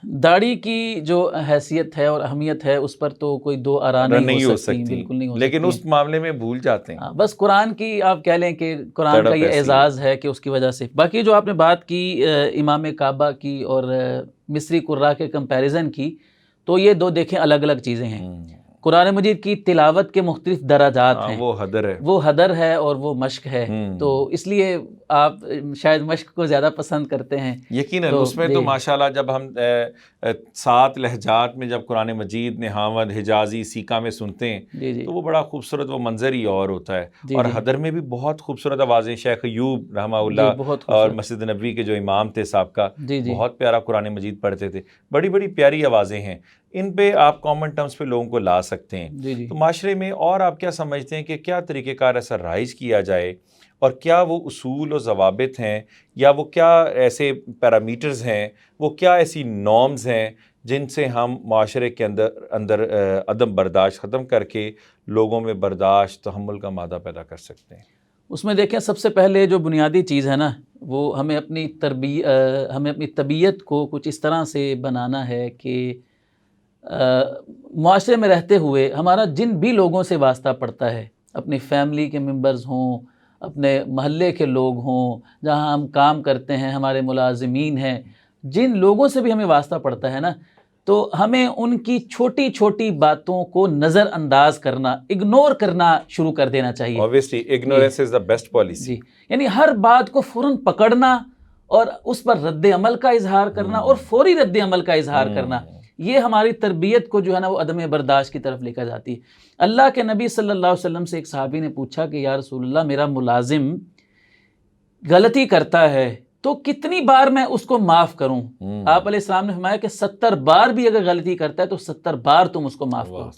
داڑھی کی جو حیثیت ہے اور اہمیت ہے اس پر تو کوئی دو آرا نہیں ہو سکتی، بالکل نہیں ہو سکتی، لیکن اس معاملے میں بھول جاتے ہیں. بس قرآن کی آپ کہہ لیں کہ قرآن کا یہ اعزاز ہے کہ اس کی وجہ سے. باقی جو آپ نے بات کی امام کعبہ کی اور مصری قراء کے کمپیریزن کی، تو یہ دو دیکھیں الگ الگ چیزیں ہیں. قرآن مجید کی تلاوت کے مختلف درجات ہیں، وہ حدر ہے اور وہ مشق ہے. تو اس لیے آپ شاید مشق کو زیادہ پسند کرتے ہیں. یقیناً اس میں تو ماشاءاللہ جب ہم 7 لہجات میں جب قرآن مجید نحاوند، حجازی، سیکا میں سنتے ہیں تو وہ بڑا خوبصورت، وہ منظر ہی اور ہوتا ہے. اور حدر میں بھی بہت خوبصورت آوازیں. شیخ ایوب رحمہ اللہ اور مسجد نبوی کے جو امام تھے سابقہ، بہت پیارا قرآن مجید پڑھتے تھے. بڑی بڑی پیاری آوازیں ہیں، ان پہ آپ کامن ٹرمز پہ لوگوں کو لا سکتے ہیں. تو معاشرے میں اور آپ کیا سمجھتے ہیں کہ کیا طریقہ کار ایسا رائج کیا جائے، اور کیا وہ اصول و ضوابط ہیں، یا وہ کیا ایسے پیرامیٹرز ہیں، وہ کیا ایسی نارمز ہیں جن سے ہم معاشرے کے اندر عدم برداشت ختم کر کے لوگوں میں برداشت، تحمل کا مادہ پیدا کر سکتے ہیں؟ اس میں دیکھیں سب سے پہلے جو بنیادی چیز ہے نا، وہ ہمیں اپنی طبیعت کو کچھ اس طرح سے بنانا ہے کہ معاشرے میں رہتے ہوئے ہمارا جن بھی لوگوں سے واسطہ پڑتا ہے، اپنی فیملی کے ممبرز ہوں، اپنے محلے کے لوگ ہوں، جہاں ہم کام کرتے ہیں، ہمارے ملازمین ہیں، جن لوگوں سے بھی ہمیں واسطہ پڑتا ہے نا، تو ہمیں ان کی چھوٹی چھوٹی باتوں کو نظر انداز کرنا، اگنور کرنا شروع کر دینا چاہیے. Obviously, ignorance is the best policy. یعنی ہر بات کو فوراً پکڑنا اور اس پر رد عمل کا اظہار کرنا، اور فوری رد عمل کا اظہار کرنا، یہ ہماری تربیت کو جو ہے نا وہ عدم برداشت کی طرف لے کر جاتی ہے. اللہ کے نبی صلی اللہ علیہ وسلم سے ایک صحابی نے پوچھا کہ یا رسول اللہ، میرا ملازم غلطی کرتا ہے تو کتنی بار میں اس کو معاف کروں؟ آپ علیہ السلام نے فرمایا کہ 70 بار بھی اگر غلطی کرتا ہے تو 70 بار تم اس کو معاف کرو.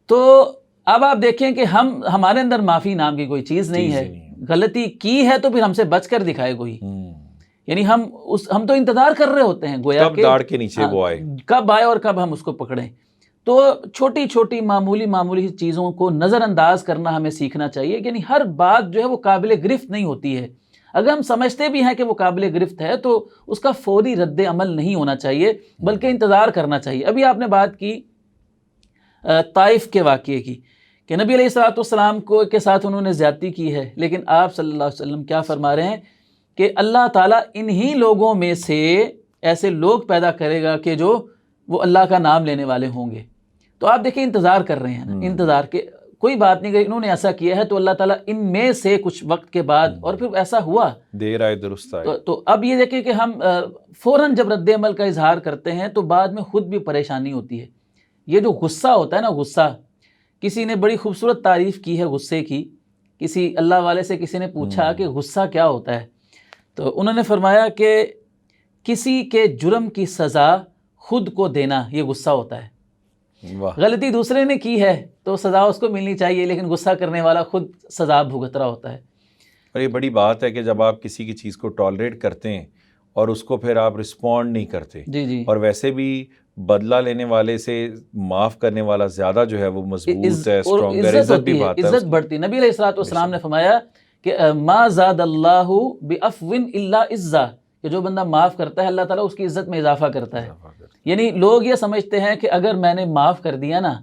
تو اب آپ دیکھیں کہ ہمارے اندر معافی نام کی کوئی چیز نہیں ہے. غلطی کی ہے تو پھر ہم سے بچ کر دکھائے کوئی. یعنی ہم تو انتظار کر رہے ہوتے ہیں گویا کہ داڑھ کے نیچے وہ آئے، کب آئے اور کب ہم اس کو پکڑیں. تو چھوٹی چھوٹی معمولی چیزوں کو نظر انداز کرنا ہمیں سیکھنا چاہیے. یعنی ہر بات جو ہے وہ قابل گرفت نہیں ہوتی ہے. اگر ہم سمجھتے بھی ہیں کہ وہ قابل گرفت ہے تو اس کا فوری رد عمل نہیں ہونا چاہیے، بلکہ انتظار کرنا چاہیے. ابھی آپ نے بات کی طائف کے واقعے کی کہ نبی علیہ الصلوۃ والسلام کے ساتھ انہوں نے زیادتی کی ہے، لیکن آپ صلی اللہ علیہ وسلم کیا فرما رہے ہیں کہ اللہ تعالیٰ انہی لوگوں میں سے ایسے لوگ پیدا کرے گا کہ جو وہ اللہ کا نام لینے والے ہوں گے. تو آپ دیکھیں انتظار کر رہے ہیں، انتظار کے کوئی بات نہیں، انہوں نے ایسا کیا ہے تو اللہ تعالیٰ ان میں سے کچھ وقت کے بعد، اور پھر ایسا ہوا، دیر آئے درست آئے. تو اب یہ دیکھیں کہ ہم فوراً جب رد عمل کا اظہار کرتے ہیں تو بعد میں خود بھی پریشانی ہوتی ہے. یہ جو غصہ ہوتا ہے نا، غصہ، کسی نے بڑی خوبصورت تعریف کی ہے غصے کی. کسی اللہ والے سے کسی نے پوچھا کہ غصہ کیا ہوتا ہے، تو انہوں نے فرمایا کہ کسی کے جرم کی سزا خود کو دینا، یہ غصہ ہوتا ہے. غلطی دوسرے نے کی ہے تو سزا اس کو ملنی چاہیے، لیکن غصہ کرنے والا خود سزا بھگت رہا ہوتا ہے. اور یہ بڑی بات ہے کہ جب آپ کسی کی چیز کو ٹالریٹ کرتے ہیں اور اس کو پھر آپ رسپونڈ نہیں کرتے، اور ویسے بھی بدلہ لینے والے سے معاف کرنے والا زیادہ جو ہے وہ مضبوط ہے، اسٹرانگ ہے، عزت بھی بات ہے، عزت بڑھتی. نبی علیہ الصلوۃ والسلام نے فرمایا کہ ما زاد اللہ بعفو الا عزا، کہ جو بندہ معاف کرتا ہے اللہ تعالیٰ اس کی عزت میں اضافہ کرتا ہے. یعنی لوگ یہ سمجھتے ہیں کہ اگر میں نے معاف کر دیا نا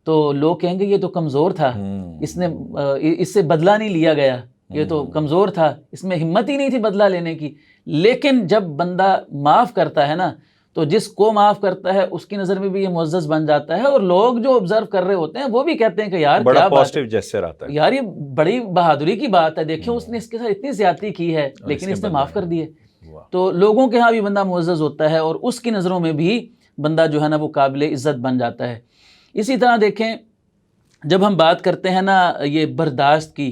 تو لوگ کہیں گے یہ تو کمزور تھا، اس سے بدلہ نہیں لیا گیا، یہ تو کمزور تھا، اس میں ہمت ہی نہیں تھی بدلہ لینے کی. لیکن جب بندہ معاف کرتا ہے نا تو جس کو معاف کرتا ہے اس کی نظر میں بھی یہ معزز بن جاتا ہے، اور لوگ جو آبزرو کر رہے ہوتے ہیں وہ بھی کہتے ہیں کہ یار بڑا پازیٹیو جیسچر آتا ہے، یار یہ بڑی بہادری کی بات ہے، دیکھیں اس نے اس کے ساتھ اتنی زیادتی کی ہے لیکن اس نے معاف کر دیے. تو لوگوں کے ہاں بھی بندہ معزز ہوتا ہے اور اس کی نظروں میں بھی بندہ جو ہے نا وہ قابل عزت بن جاتا ہے. اسی طرح دیکھیں جب ہم بات کرتے ہیں نا یہ برداشت کی،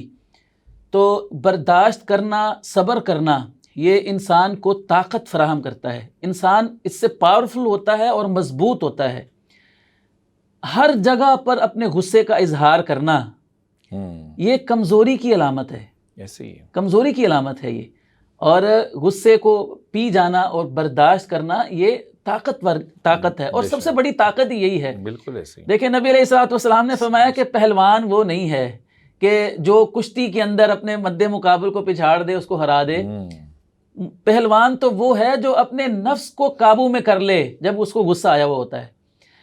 تو برداشت کرنا، صبر کرنا، یہ انسان کو طاقت فراہم کرتا ہے، انسان اس سے پاورفل ہوتا ہے اور مضبوط ہوتا ہے۔ ہر جگہ پر اپنے غصے کا اظہار کرنا یہ کمزوری کی علامت ہے، ایسے ہی کمزوری کی علامت ہے یہ، اور غصے کو پی جانا اور برداشت کرنا یہ طاقت ہے، اور سب سے بڑی طاقت ہی یہی ہے۔ بالکل ایسے ہی۔ دیکھیں نبی علیہ الصلوۃ والسلام نے فرمایا کہ پہلوان وہ نہیں ہے کہ جو کشتی کے اندر اپنے مد مقابل کو پچھاڑ دے، اس کو ہرا دے۔ پہلوان تو وہ ہے جو اپنے نفس کو قابو میں کر لے جب اس کو غصہ آیا ہوا ہوتا ہے۔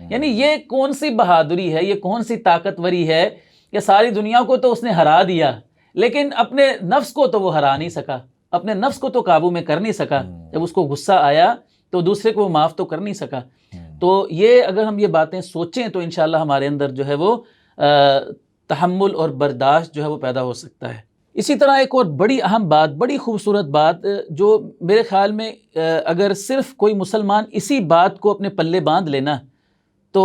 یعنی یہ کون سی بہادری ہے، یہ کون سی طاقتوری ہے کہ ساری دنیا کو تو اس نے ہرا دیا، لیکن اپنے نفس کو تو وہ ہرا نہیں سکا، اپنے نفس کو تو قابو میں کر نہیں سکا۔ جب اس کو غصہ آیا تو دوسرے کو وہ معاف تو کر نہیں سکا۔ تو یہ اگر ہم یہ باتیں سوچیں تو انشاءاللہ ہمارے اندر جو ہے وہ تحمل اور برداشت جو ہے وہ پیدا ہو سکتا ہے۔ اسی طرح ایک اور بڑی اہم بات، بڑی خوبصورت بات جو میرے خیال میں اگر صرف کوئی مسلمان اسی بات کو اپنے پلے باندھ لینا تو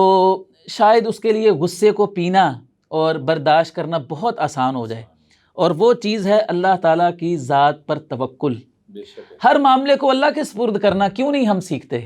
شاید اس کے لیے غصے کو پینا اور برداشت کرنا بہت آسان ہو جائے، اور وہ چیز ہے اللہ تعالیٰ کی ذات پر توکل۔ ہر معاملے کو اللہ کے سپرد کرنا کیوں نہیں ہم سیکھتے؟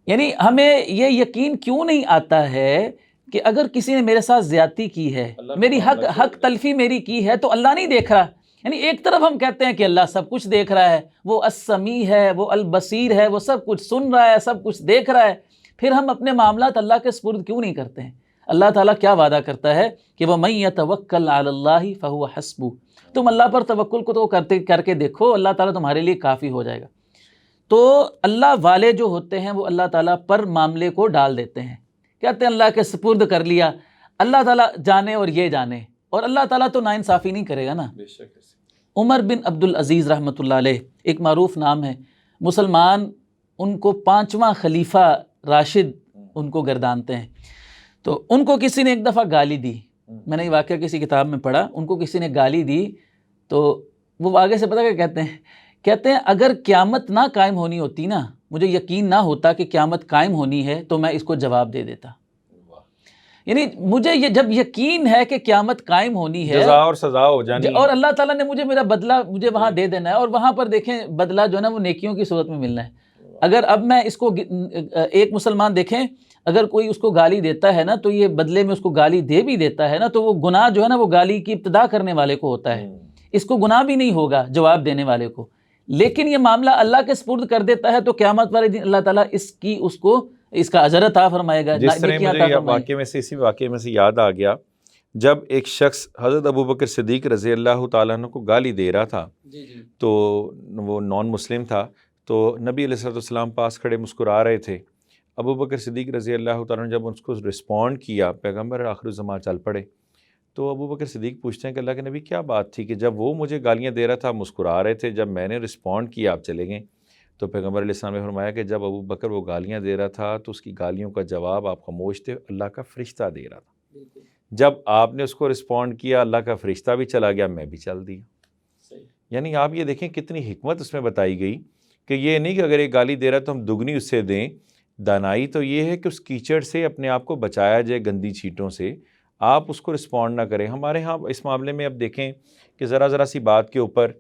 یعنی ہمیں یہ یقین کیوں نہیں آتا ہے کہ اگر کسی نے میرے ساتھ زیادتی کی ہے، میری حق تلفی میری کی ہے، تو اللہ نہیں دیکھ رہا؟ یعنی ایک طرف ہم کہتے ہیں کہ اللہ سب کچھ دیکھ رہا ہے، وہ السمیع ہے، وہ البصیر ہے، وہ سب کچھ سن رہا ہے، سب کچھ دیکھ رہا ہے، پھر ہم اپنے معاملات اللہ کے سپرد کیوں نہیں کرتے ہیں؟ اللہ تعالیٰ کیا وعدہ کرتا ہے کہ وَمَن يَتَوَكَّلْ عَلَى اللَّهِ فَهُوَ حَسْبُهُ، تم اللہ پر توکل کو تو کر کے دیکھو، اللہ تعالیٰ تمہارے لیے کافی ہو جائے گا۔ تو اللہ والے جو ہوتے ہیں وہ اللہ تعالیٰ پر معاملے کو ڈال دیتے ہیں، کہتے ہیں اللہ کے سپرد کر لیا، اللہ تعالیٰ جانے اور یہ جانے، اور اللہ تعالیٰ تو ناانصافی نہیں کرے گا نا۔ عمر بن عبد العزیز رحمۃ اللہ علیہ ایک معروف نام ہے، مسلمان ان کو 5واں خلیفہ راشد ان کو گردانتے ہیں۔ تو ان کو کسی نے ایک دفعہ گالی دی، میں نے یہ واقعہ کسی کتاب میں پڑھا، ان کو کسی نے گالی دی تو وہ آگے سے پتہ کیا کہتے ہیں اگر قیامت نہ قائم ہونی ہوتی نا، مجھے یقین نہ ہوتا کہ قیامت قائم ہونی ہے تو میں اس کو جواب دے دیتا۔ یعنی مجھے یہ جب یقین ہے کہ قیامت قائم ہونی ہے، جزا اور سزا ہو جانی، اور اللہ تعالیٰ نے مجھے میرا بدلہ مجھے وہاں دے دینا ہے، اور وہاں پر دیکھیں بدلہ جو ہے نا وہ نیکیوں کی صورت میں ملنا ہے۔ اگر اب میں اس کو ایک مسلمان دیکھیں، اگر کوئی اس کو گالی دیتا ہے نا تو یہ بدلے میں اس کو گالی دے بھی دیتا ہے نا، تو وہ گناہ جو ہے نا وہ گالی کی ابتدا کرنے والے کو ہوتا ہے، اس کو گناہ بھی نہیں ہوگا جواب دینے والے کو، لیکن یہ معاملہ اللہ کے سپرد کر دیتا ہے تو قیامت والے دن اللہ تعالیٰ اس کا اجر عطا فرمائے گا۔ جس طرح مجھے اسی واقعے میں سے یاد آ گیا، جب ایک شخص حضرت ابوبکر صدیق رضی اللہ تعالیٰ عنہ کو گالی دے رہا تھا، تو وہ نان مسلم تھا، تو نبی علیہ السلام پاس کھڑے مسکرا رہے تھے۔ ابوبکر صدیق رضی اللہ تعالیٰ عنہ جب اس کو رسپونڈ کیا، پیغمبر آخر الزمان چل پڑے، تو ابوبکر صدیق پوچھتے ہیں کہ اللہ کے نبی کیا بات تھی کہ جب وہ مجھے گالیاں دے رہا تھا مسکرا رہے تھے، جب میں نے رسپونڈ کیا آپ چلے گئے؟ تو پیغمبر علیہ السلام نے فرمایا کہ جب ابوبکر وہ گالیاں دے رہا تھا تو اس کی گالیوں کا جواب آپ خاموش تھے، اللہ کا فرشتہ دے رہا تھا۔ جب آپ نے اس کو رسپونڈ کیا، اللہ کا فرشتہ بھی چلا گیا، میں بھی چل دیا۔ یعنی آپ یہ دیکھیں کتنی حکمت اس میں بتائی گئی کہ یہ نہیں کہ اگر ایک گالی دے رہا تو ہم دگنی اس سے دیں۔ دانائی تو یہ ہے کہ اس کیچڑ سے اپنے آپ کو بچایا جائے، گندی چھینٹوں سے، آپ اس کو رسپونڈ نہ کریں۔ ہمارے ہاں اس معاملے میں اب دیکھیں کہ ذرا سی بات کے اوپر،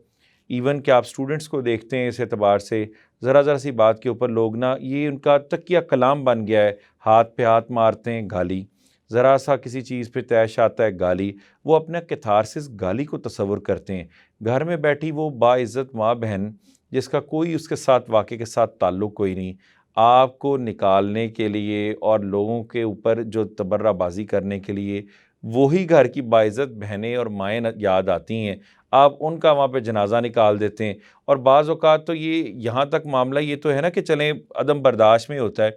ایون کہ آپ اسٹوڈنٹس کو دیکھتے ہیں اس اعتبار سے، ذرا سی بات کے اوپر لوگ نا یہ ان کا تکیہ کلام بن گیا ہے، ہاتھ پہ ہاتھ مارتے ہیں گالی، ذرا سا کسی چیز پہ تیش آتا ہے گالی، وہ اپنا کتھارسس گالی کو تصور کرتے ہیں۔ گھر میں بیٹھی وہ باعزت ماں بہن جس کا کوئی اس کے ساتھ واقعے کے ساتھ تعلق کوئی نہیں، آپ کو نکالنے کے لیے اور لوگوں کے اوپر جو تبرہ بازی کرنے کے لیے وہی گھر کی باعزت بہنیں اور مائیں یاد آتی ہیں، آپ ان کا وہاں پہ جنازہ نکال دیتے ہیں۔ اور بعض اوقات تو یہ یہاں تک معاملہ یہ تو ہے نا کہ چلیں عدم برداشت میں ہوتا ہے،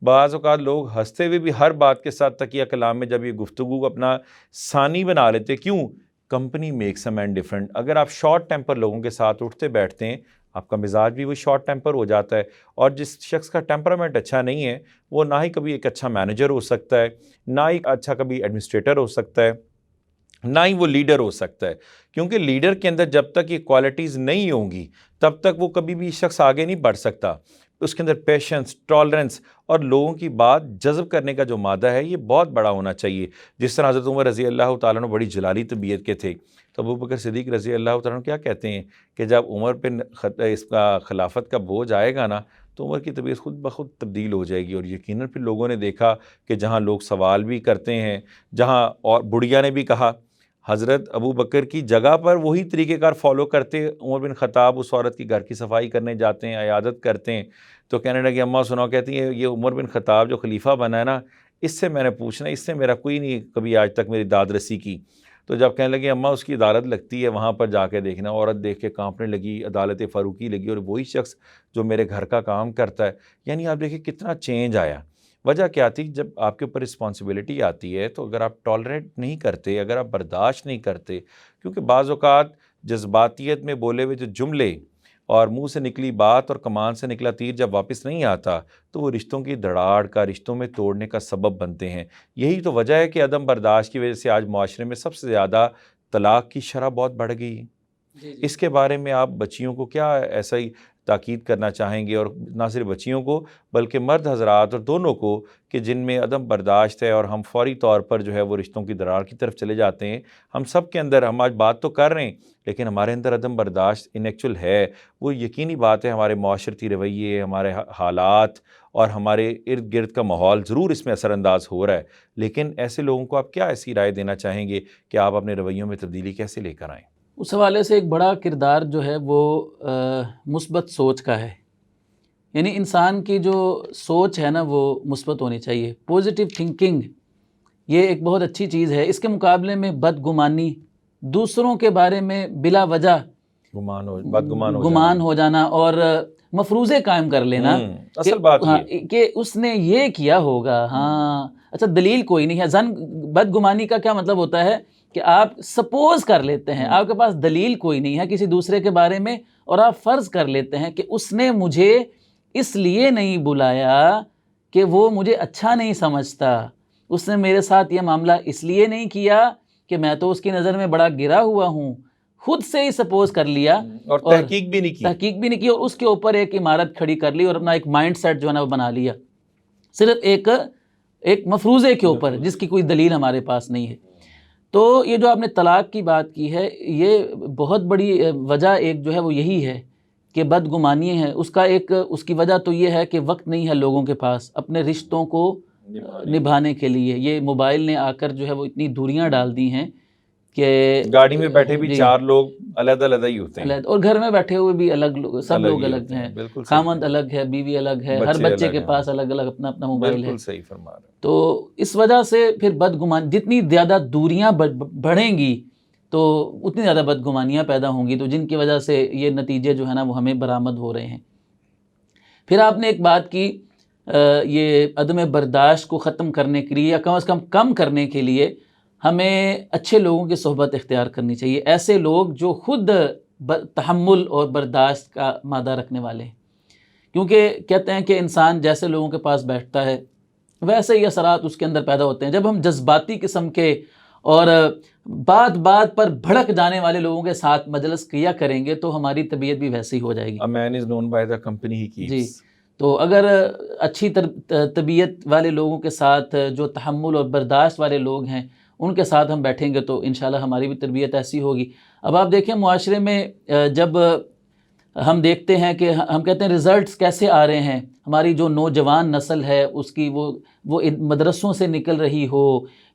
بعض اوقات لوگ ہنستے ہوئے بھی ہر بات کے ساتھ تکیہ کلام میں جب یہ گفتگو اپنا ثانی بنا لیتے، کیوں؟ Company makes a man different. اگر آپ شارٹ ٹیمپر لوگوں کے ساتھ اٹھتے بیٹھتے ہیں، آپ کا مزاج بھی وہ شارٹ ٹیمپر ہو جاتا ہے، اور جس شخص کا ٹیمپرامنٹ اچھا نہیں ہے وہ نہ ہی کبھی ایک اچھا مینیجر ہو سکتا ہے، نہ ہی اچھا کبھی ایڈمنسٹریٹر ہو سکتا ہے، نہ ہی وہ لیڈر ہو سکتا ہے، کیونکہ لیڈر کے اندر جب تک یہ کوالٹیز نہیں ہوں گی تب تک وہ کبھی بھی شخص آگے نہیں بڑھ سکتا۔ اس کے اندر پیشنس، ٹالرنس اور لوگوں کی بات جذب کرنے کا جو مادہ ہے یہ بہت بڑا ہونا چاہیے. جس طرح حضرت عمر رضی اللہ تعالیٰ عنہ بڑی جلالی طبیعت کے تھے، تو ابو بکر صدیق رضی اللہ تعالیٰ عنہ کیا کہتے ہیں کہ جب عمر پہ اس کا خلافت کا بوجھ آئے گا نا تو عمر کی طبیعت خود بخود تبدیل ہو جائے گی. اور یقیناً پھر لوگوں نے دیکھا کہ جہاں لوگ سوال بھی کرتے ہیں، جہاں اور بڑھیا نے بھی کہا حضرت ابو بکر کی جگہ پر وہی طریقہ کار فالو کرتے عمر بن خطاب اس عورت کی گھر کی صفائی کرنے جاتے ہیں، عیادت کرتے ہیں. تو کہنے لگے اماں سناؤ، کہتی ہیں یہ عمر بن خطاب جو خلیفہ بنا ہے نا، اس سے میں نے پوچھنا، اس سے میرا کوئی نہیں کبھی آج تک میری داد رسی کی. تو جب کہنے لگے اماں اس کی عدالت لگتی ہے وہاں پر جا کے دیکھنا، عورت دیکھ کے کانپنے لگی، عدالت فاروقی لگی، اور وہی شخص جو میرے گھر کا کام کرتا ہے. یعنی آپ دیکھیں کتنا چینج آیا. وجہ کیا تھی؟ جب آپ کے اوپر رسپانسبلٹی آتی ہے تو اگر آپ ٹالریٹ نہیں کرتے، اگر آپ برداشت نہیں کرتے، کیونکہ بعض اوقات جذباتیت میں بولے ہوئے جو جملے اور منہ سے نکلی بات اور کمان سے نکلا تیر جب واپس نہیں آتا تو وہ رشتوں کی دراڑ کا، رشتوں میں توڑنے کا سبب بنتے ہیں. یہی تو وجہ ہے کہ عدم برداشت کی وجہ سے آج معاشرے میں سب سے زیادہ طلاق کی شرح بہت بڑھ گئی ہے. اس کے بارے میں آپ بچیوں کو کیا ایسا ہی تاکید کرنا چاہیں گے، اور نہ صرف بچیوں کو بلکہ مرد حضرات اور دونوں کو، کہ جن میں عدم برداشت ہے اور ہم فوری طور پر جو ہے وہ رشتوں کی دراڑ کی طرف چلے جاتے ہیں. ہم سب کے اندر، ہم آج بات تو کر رہے ہیں لیکن ہمارے اندر عدم برداشت ان ایکچوئل ہے. وہ یقینی بات ہے، ہمارے معاشرتی رویے، ہمارے حالات اور ہمارے ارد گرد کا ماحول ضرور اس میں اثر انداز ہو رہا ہے. لیکن ایسے لوگوں کو آپ کیا ایسی رائے دینا چاہیں گے کہ آپ اپنے رویوں میں تبدیلی کیسے لے کر آئیں؟ اس حوالے سے ایک بڑا کردار جو ہے وہ مثبت سوچ کا ہے. یعنی انسان کی جو سوچ ہے نا وہ مثبت ہونی چاہیے. پوزیٹیو تھنکنگ یہ ایک بہت اچھی چیز ہے. اس کے مقابلے میں بدگمانی، دوسروں کے بارے میں بلا وجہ گمان ہو جانا اور مفروضے قائم کر لینا اصل بات کہ اس نے یہ کیا ہوگا، ہاں اچھا دلیل کوئی نہیں ہے. بدگمانی کا کیا مطلب ہوتا ہے کہ آپ سپوز کر لیتے ہیں، آپ کے پاس دلیل کوئی نہیں ہے کسی دوسرے کے بارے میں، اور آپ فرض کر لیتے ہیں کہ اس نے مجھے اس لیے نہیں بلایا کہ وہ مجھے اچھا نہیں سمجھتا، اس نے میرے ساتھ یہ معاملہ اس لیے نہیں کیا کہ میں تو اس کی نظر میں بڑا گرا ہوا ہوں. خود سے ہی سپوز کر لیا اور تحقیق بھی نہیں کی اور اس کے اوپر ایک عمارت کھڑی کر لی اور اپنا ایک مائنڈ سیٹ جو ہے نا وہ بنا لیا صرف ایک مفروضے کے اوپر جس کی کوئی دلیل ہمارے پاس نہیں ہے. تو یہ جو آپ نے طلاق کی بات کی ہے، یہ بہت بڑی وجہ ایک جو ہے وہ یہی ہے کہ بدگمانی ہے. اس کی وجہ تو یہ ہے کہ وقت نہیں ہے لوگوں کے پاس اپنے رشتوں کو نبھانے کے لیے. یہ موبائل نے آ کر جو ہے وہ اتنی دوریاں ڈال دی ہیں کہ گاڑی میں بیٹھے بھی چار لوگ علیحدہ ہی ہوتے ہیں، اور گھر میں بیٹھے ہوئے بھی سب لوگ الگ ہیں. خامند الگ ہے، بیوی الگ ہے، ہر بچے کے پاس الگ الگ اپنا موبائل ہے. بالکل صحیح فرما رہے ہیں. تو اس وجہ سے پھر بدگمانی، جتنی زیادہ دوریاں بڑھیں گی تو اتنی زیادہ بدگمانیاں پیدا ہوں گی، تو جن کی وجہ سے یہ نتیجے جو ہے نا وہ ہمیں برآمد ہو رہے ہیں. پھر آپ نے ایک بات کی، یہ عدم برداشت کو ختم کرنے کے لیے یا کم از کم کرنے کے لیے ہمیں اچھے لوگوں کی صحبت اختیار کرنی چاہیے. ایسے لوگ جو خود تحمل اور برداشت کا مادہ رکھنے والے ہیں، کیونکہ کہتے ہیں کہ انسان جیسے لوگوں کے پاس بیٹھتا ہے ویسے ہی اثرات اس کے اندر پیدا ہوتے ہیں. جب ہم جذباتی قسم کے اور بات پر بھڑک جانے والے لوگوں کے ساتھ مجلس کیا کریں گے تو ہماری طبیعت بھی ویسی ہو جائے گی. A man is known by the company he keeps. جی، تو اگر اچھی طبیعت والے لوگوں کے ساتھ، جو تحمل اور برداشت والے لوگ ہیں، ان کے ساتھ ہم بیٹھیں گے تو انشاءاللہ ہماری بھی تربیت ایسی ہوگی. اب آپ دیکھیں معاشرے میں جب ہم دیکھتے ہیں کہ ہم کہتے ہیں رزلٹس کیسے آ رہے ہیں، ہماری جو نوجوان نسل ہے اس کی وہ مدرسوں سے نکل رہی ہو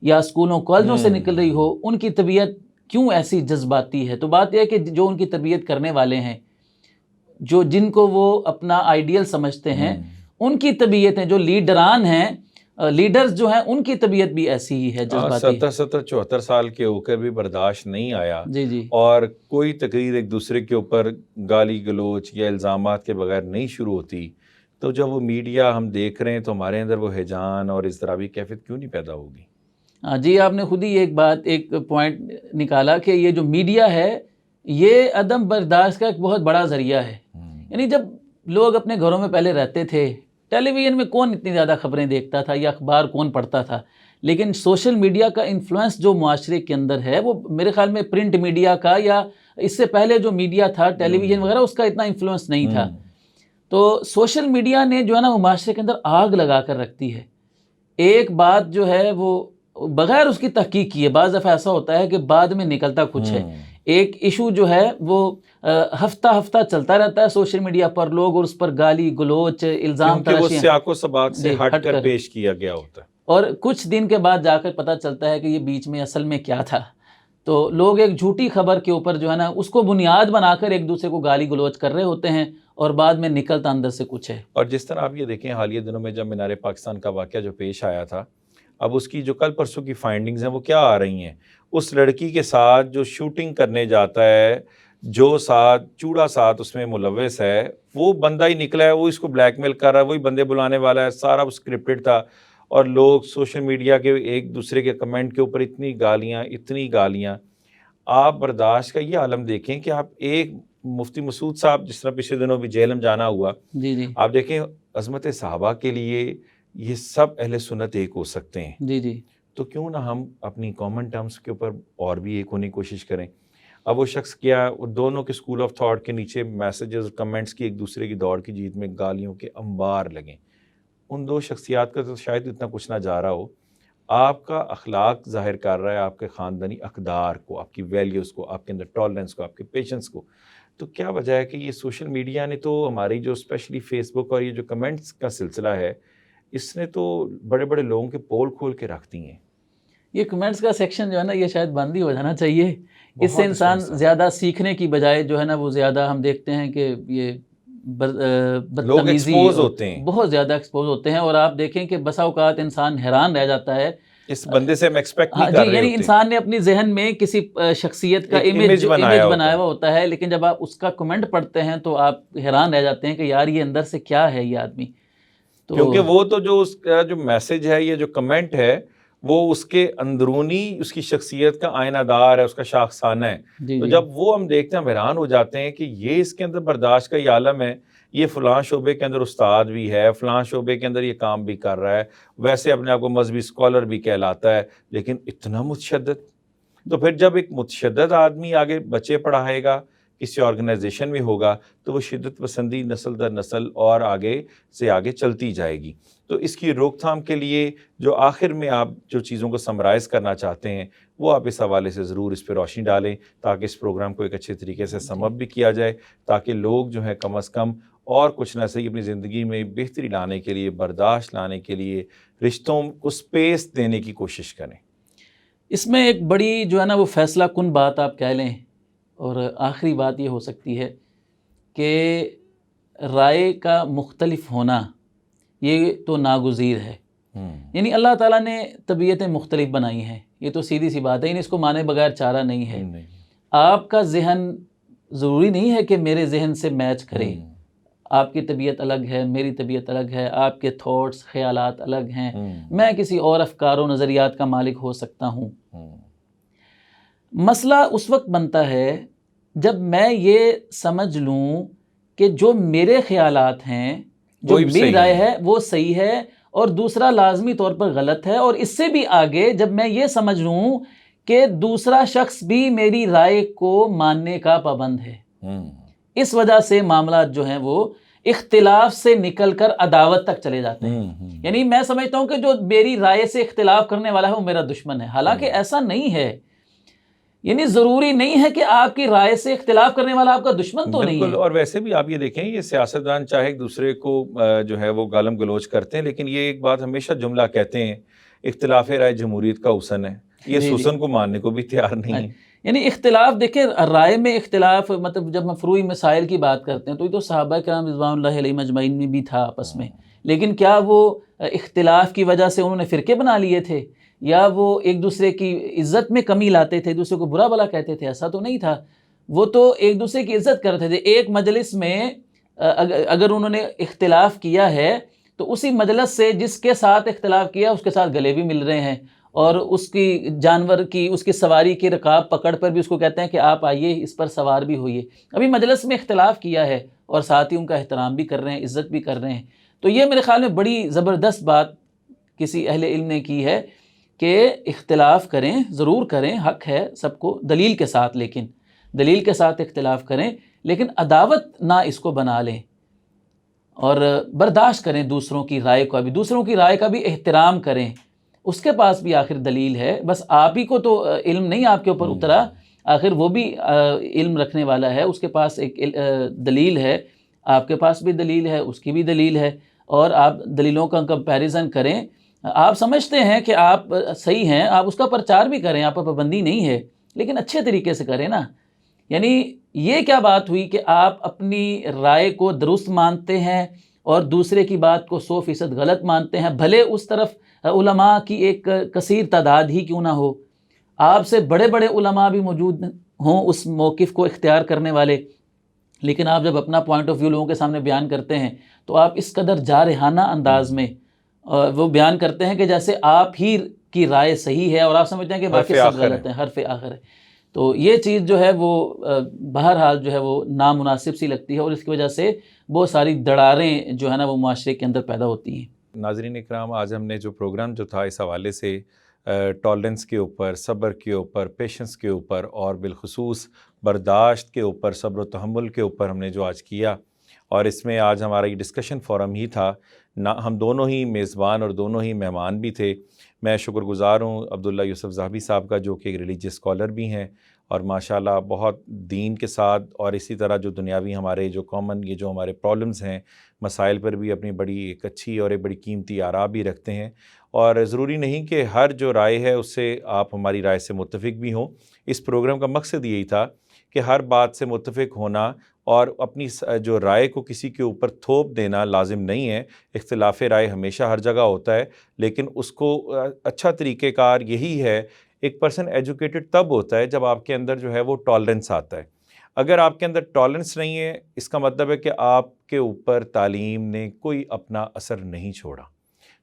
یا اسکولوں کالجوں سے نکل رہی ہو، ان کی طبیعت کیوں ایسی جذباتی ہے؟ تو بات یہ ہے کہ جو ان کی تربیت کرنے والے ہیں، جن کو وہ اپنا آئیڈیل سمجھتے ہیں، ان کی طبیعتیں، جو لیڈران ہیں، لیڈرز جو ہیں، ان کی طبیعت بھی ایسی ہی ہے، جذباتی. 74 سال کے ہو کر بھی برداشت نہیں آیا. جی اور کوئی تقریر ایک دوسرے کے اوپر گالی گلوچ یا الزامات کے بغیر نہیں شروع ہوتی. تو جب وہ میڈیا ہم دیکھ رہے ہیں تو ہمارے اندر وہ ہیجان اور اضطرابی کیفیت کیوں نہیں پیدا ہوگی؟ جی، آپ نے خود ہی ایک پوائنٹ نکالا کہ یہ جو میڈیا ہے یہ عدم برداشت کا ایک بہت بڑا ذریعہ ہے. یعنی جب لوگ اپنے گھروں میں پہلے رہتے تھے، ٹیلی ویژن میں کون اتنی زیادہ خبریں دیکھتا تھا یا اخبار کون پڑھتا تھا، لیکن سوشل میڈیا کا انفلوئنس جو معاشرے کے اندر ہے وہ میرے خیال میں پرنٹ میڈیا کا یا اس سے پہلے جو میڈیا تھا ٹیلی ویژن وغیرہ اس کا اتنا انفلوئنس نہیں تھا. تو سوشل میڈیا نے جو ہے نا وہ معاشرے کے اندر آگ لگا کر رکھتی ہے. ایک بات جو ہے وہ بغیر اس کی تحقیق کیے بعض دفعہ ایسا ہوتا ہے کہ بعد میں نکلتا کچھ ہے. ایک ایشو جو ہے وہ ہفتہ چلتا رہتا ہے سوشل میڈیا پر، لوگ اور اس پر گالی گلوچ الزام کیونکہ وہ تراشیاں سیاق و سباق سے ہٹ کر پیش کیا گیا ہوتا ہے، اور کچھ دن کے بعد جا کر پتہ چلتا ہے کہ یہ بیچ میں اصل میں کیا تھا. تو لوگ ایک جھوٹی خبر کے اوپر جو ہے نا اس کو بنیاد بنا کر ایک دوسرے کو گالی گلوچ کر رہے ہوتے ہیں اور بعد میں نکلتا اندر سے کچھ ہے. اور جس طرح آپ یہ دیکھیں حالیہ دنوں میں جب مینار پاکستان کا واقعہ جو پیش آیا تھا، اب اس کی جو کل پرسوں کی فائنڈنگز ہیں وہ کیا آ رہی ہیں. اس لڑکی کے ساتھ جو شوٹنگ کرنے جاتا ہے، جو ساتھ چوڑا ساتھ اس میں ملوث ہے، وہ بندہ ہی نکلا ہے، وہ اس کو بلیک میل کر رہا ہے، وہی بندے بلانے والا ہے، سارا وہ اسکرپٹڈ تھا. اور لوگ سوشل میڈیا کے ایک دوسرے کے کمنٹ کے اوپر اتنی گالیاں. آپ برداشت کا یہ عالم دیکھیں کہ آپ ایک مفتی مسعود صاحب جس طرح پچھلے دنوں بھی جیل میں جانا ہوا، جی آپ دیکھیں عظمت صحابہ کے لیے یہ سب اہل سنت ایک ہو سکتے ہیں. جی تو کیوں نہ ہم اپنی کامن ٹرمز کے اوپر اور بھی ایک ہونے کی کوشش کریں. اب وہ شخص کیا، وہ دونوں کے اسکول آف تھاٹ کے نیچے میسیجز اور کمنٹس کی ایک دوسرے کی دوڑ کی جیت میں گالیوں کے انبار لگیں. ان دو شخصیات کا تو شاید اتنا کچھ نہ جا رہا ہو، آپ کا اخلاق ظاہر کر رہا ہے، آپ کے خاندانی اقدار کو، آپ کی ویلیوز کو، آپ کے اندر ٹالرنس کو، آپ کے پیشنس کو. تو کیا وجہ ہے کہ یہ سوشل میڈیا نے تو ہماری جو اسپیشلی فیس بک اور یہ جو کمنٹس کا سلسلہ ہے، اس نے تو بڑے بڑے لوگوں کے پول کھول کے رکھ دی ہیں. یہ کمنٹس کا سیکشن جو ہے نا یہ شاید بند ہی ہو جانا چاہیے. اس سے انسان زیادہ سیکھنے کی بجائے جو ہے نا وہ زیادہ ہم دیکھتے ہیں کہ یہ بدتمیزی ہوتے ہیں، بہت زیادہ ایکسپوز ہوتے ہیں. اور آپ دیکھیں کہ بسا اوقات انسان حیران رہ جاتا ہے اس بندے سے ہم ایکسپیکٹ نہیں کر رہے یعنی انسان نے اپنی ذہن میں کسی شخصیت کا امیج بنایا ہوا ہوتا ہے، لیکن جب آپ اس کا کمنٹ پڑھتے ہیں تو آپ حیران رہ جاتے ہیں کہ یار یہ اندر سے کیا ہے یہ آدمی. کیونکہ وہ تو جو اس کا جو میسج ہے، یہ جو کمنٹ ہے، وہ اس کے اندرونی اس کی شخصیت کا آئینہ دار ہے، اس کا شاخسانہ ہے. تو جب وہ ہم دیکھتے ہیں ہم حیران ہو جاتے ہیں کہ یہ اس کے اندر برداشت کا یہ عالم ہے. یہ فلاں شعبے کے اندر استاد بھی ہے، فلاں شعبے کے اندر یہ کام بھی کر رہا ہے، ویسے اپنے آپ کو مذہبی اسکالر بھی کہلاتا ہے، لیکن اتنا متشدد. تو پھر جب ایک متشدد آدمی آگے بچے پڑھائے گا، کسی آرگنائزیشن میں ہوگا، تو وہ شدت پسندی نسل در نسل اور آگے سے آگے چلتی جائے گی. تو اس کی روک تھام کے لیے جو آخر میں آپ جو چیزوں کو سمرائز کرنا چاہتے ہیں، وہ آپ اس حوالے سے ضرور اس پہ روشنی ڈالیں، تاکہ اس پروگرام کو ایک اچھے طریقے سے سم اپ بھی کیا جائے، تاکہ لوگ جو ہیں کم از کم اور کچھ نہ صحیح اپنی زندگی میں بہتری لانے کے لیے، برداشت لانے کے لیے، رشتوں کو سپیس دینے کی کوشش کریں. اس میں ایک بڑی جو ہے نا وہ فیصلہ کن بات آپ کہہ لیں، اور آخری بات یہ ہو سکتی ہے کہ رائے کا مختلف ہونا یہ تو ناگزیر ہے. یعنی اللہ تعالیٰ نے طبیعتیں مختلف بنائی ہیں، یہ تو سیدھی سی بات ہے، اس کو مانے بغیر چارہ نہیں ہے. آپ کا ذہن ضروری نہیں ہے کہ میرے ذہن سے میچ کرے. آپ کی طبیعت الگ ہے، میری طبیعت الگ ہے، آپ کے تھاٹس خیالات الگ ہیں، میں کسی اور افکار و نظریات کا مالک ہو سکتا ہوں. مسئلہ اس وقت بنتا ہے جب میں یہ سمجھ لوں کہ جو میرے خیالات ہیں، جو میری رائے ہے وہ صحیح ہے اور دوسرا لازمی طور پر غلط ہے. اور اس سے بھی آگے جب میں یہ سمجھ لوں کہ دوسرا شخص بھی میری رائے کو ماننے کا پابند ہے. اس وجہ سے معاملات جو ہیں وہ اختلاف سے نکل کر عداوت تک چلے جاتے ہیں. یعنی میں سمجھتا ہوں کہ جو میری رائے سے اختلاف کرنے والا ہے وہ میرا دشمن ہے، حالانکہ ایسا نہیں ہے. یعنی ضروری نہیں ہے کہ آپ کی رائے سے اختلاف کرنے والا آپ کا دشمن تو نہیں ہے. اور ویسے بھی آپ یہ دیکھیں، یہ سیاستدان چاہے ایک دوسرے کو جو ہے وہ گالم گلوچ کرتے ہیں، لیکن یہ ایک بات ہمیشہ جملہ کہتے ہیں، اختلاف رائے جمہوریت کا حسن ہے. یہ حسن کو ماننے کو بھی تیار نہیں ہے. یعنی اختلاف دیکھیں، رائے میں اختلاف، مطلب جب ہم فروعی مسائل کی بات کرتے ہیں تو یہ تو صحابہ کرام رضوان اللہ علیہم اجمعین میں بھی تھا آپس میں. لیکن کیا وہ اختلاف کی وجہ سے انہوں نے فرقے بنا لیے تھے، یا وہ ایک دوسرے کی عزت میں کمی لاتے تھے، دوسرے کو برا بھلا کہتے تھے؟ ایسا تو نہیں تھا. وہ تو ایک دوسرے کی عزت کرتے تھے. ایک مجلس میں اگر انہوں نے اختلاف کیا ہے تو اسی مجلس سے جس کے ساتھ اختلاف کیا اس کے ساتھ گلے بھی مل رہے ہیں، اور اس کی جانور کی، اس کی سواری کی رکاب پکڑ پر بھی اس کو کہتے ہیں کہ آپ آئیے اس پر سوار بھی ہوئے. ابھی مجلس میں اختلاف کیا ہے اور ساتھ ہی ان کا احترام بھی کر رہے ہیں، عزت بھی کر رہے ہیں. تو یہ میرے خیال میں بڑی زبردست بات کسی اہل علم نے کی ہے کہ اختلاف کریں، ضرور کریں، حق ہے سب کو، دلیل کے ساتھ، لیکن دلیل کے ساتھ اختلاف کریں، لیکن عداوت نہ اس کو بنا لیں. اور برداشت کریں دوسروں کی رائے کو، ابھی دوسروں کی رائے کا بھی احترام کریں. اس کے پاس بھی آخر دلیل ہے، بس آپ ہی کو تو علم نہیں آپ کے اوپر اترا، آخر وہ بھی علم رکھنے والا ہے، اس کے پاس ایک دلیل ہے، آپ کے پاس بھی دلیل ہے، اس کی بھی دلیل ہے، اور آپ دلیلوں کا کمپیریزن کریں. آپ سمجھتے ہیں کہ آپ صحیح ہیں، آپ اس کا پرچار بھی کریں، آپ پر پابندی نہیں ہے، لیکن اچھے طریقے سے کریں نا. یعنی یہ کیا بات ہوئی کہ آپ اپنی رائے کو درست مانتے ہیں اور دوسرے کی بات کو 100% غلط مانتے ہیں، بھلے اس طرف علماء کی ایک کثیر تعداد ہی کیوں نہ ہو، آپ سے بڑے بڑے علماء بھی موجود ہوں اس موقف کو اختیار کرنے والے، لیکن آپ جب اپنا پوائنٹ آف ویو لوگوں کے سامنے بیان کرتے ہیں تو آپ اس قدر جارحانہ انداز میں وہ بیان کرتے ہیں کہ جیسے آپ ہی کی رائے صحیح ہے اور آپ سمجھتے ہیں کہ باقی سب غلط ہیں، حرف آخر ہے. تو یہ چیز جو ہے وہ بہرحال جو ہے وہ نامناسب سی لگتی ہے، اور اس کی وجہ سے بہت ساری دراڑیں جو ہے نا وہ معاشرے کے اندر پیدا ہوتی ہیں. ناظرین اکرام، آج ہم نے جو پروگرام جو تھا اس حوالے سے ٹالرنس کے اوپر، صبر کے اوپر، پیشنس کے اوپر، اور بالخصوص برداشت کے اوپر، صبر و تحمل کے اوپر ہم نے جو آج کیا، اور اس میں آج ہمارا یہ ڈسکشن فورم ہی تھا. ہم دونوں ہی میزبان اور دونوں ہی مہمان بھی تھے. میں شکر گزار ہوں عبداللہ یوسف ذہبی صاحب کا، جو کہ ایک ریلیجیس اسکالر بھی ہیں اور ماشاءاللہ بہت دین کے ساتھ، اور اسی طرح جو دنیاوی ہمارے جو کامن یہ جو ہمارے پرابلمز ہیں، مسائل پر بھی اپنی بڑی ایک اچھی اور ایک بڑی قیمتی آراء بھی رکھتے ہیں. اور ضروری نہیں کہ ہر جو رائے ہے اس سے آپ ہماری رائے سے متفق بھی ہوں. اس پروگرام کا مقصد یہی تھا کہ ہر بات سے متفق ہونا اور اپنی جو رائے کو کسی کے اوپر تھوپ دینا لازم نہیں ہے. اختلاف رائے ہمیشہ ہر جگہ ہوتا ہے، لیکن اس کو اچھا طریقہ کار یہی ہے. ایک پرسن ایجوکیٹڈ تب ہوتا ہے جب آپ کے اندر جو ہے وہ ٹالرنس آتا ہے. اگر آپ کے اندر ٹالرنس نہیں ہے، اس کا مطلب ہے کہ آپ کے اوپر تعلیم نے کوئی اپنا اثر نہیں چھوڑا.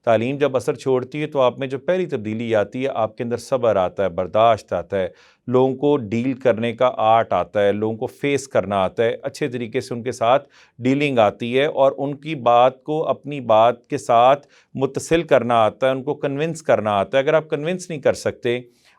تعلیم جب اثر چھوڑتی ہے تو آپ میں جو پہلی تبدیلی آتی ہے، آپ کے اندر صبر آتا ہے، برداشت آتا ہے، لوگوں کو ڈیل کرنے کا آرٹ آتا ہے، لوگوں کو فیس کرنا آتا ہے، اچھے طریقے سے ان کے ساتھ ڈیلنگ آتی ہے، اور ان کی بات کو اپنی بات کے ساتھ متصل کرنا آتا ہے، ان کو کنونس کرنا آتا ہے. اگر آپ کنونس نہیں کر سکتے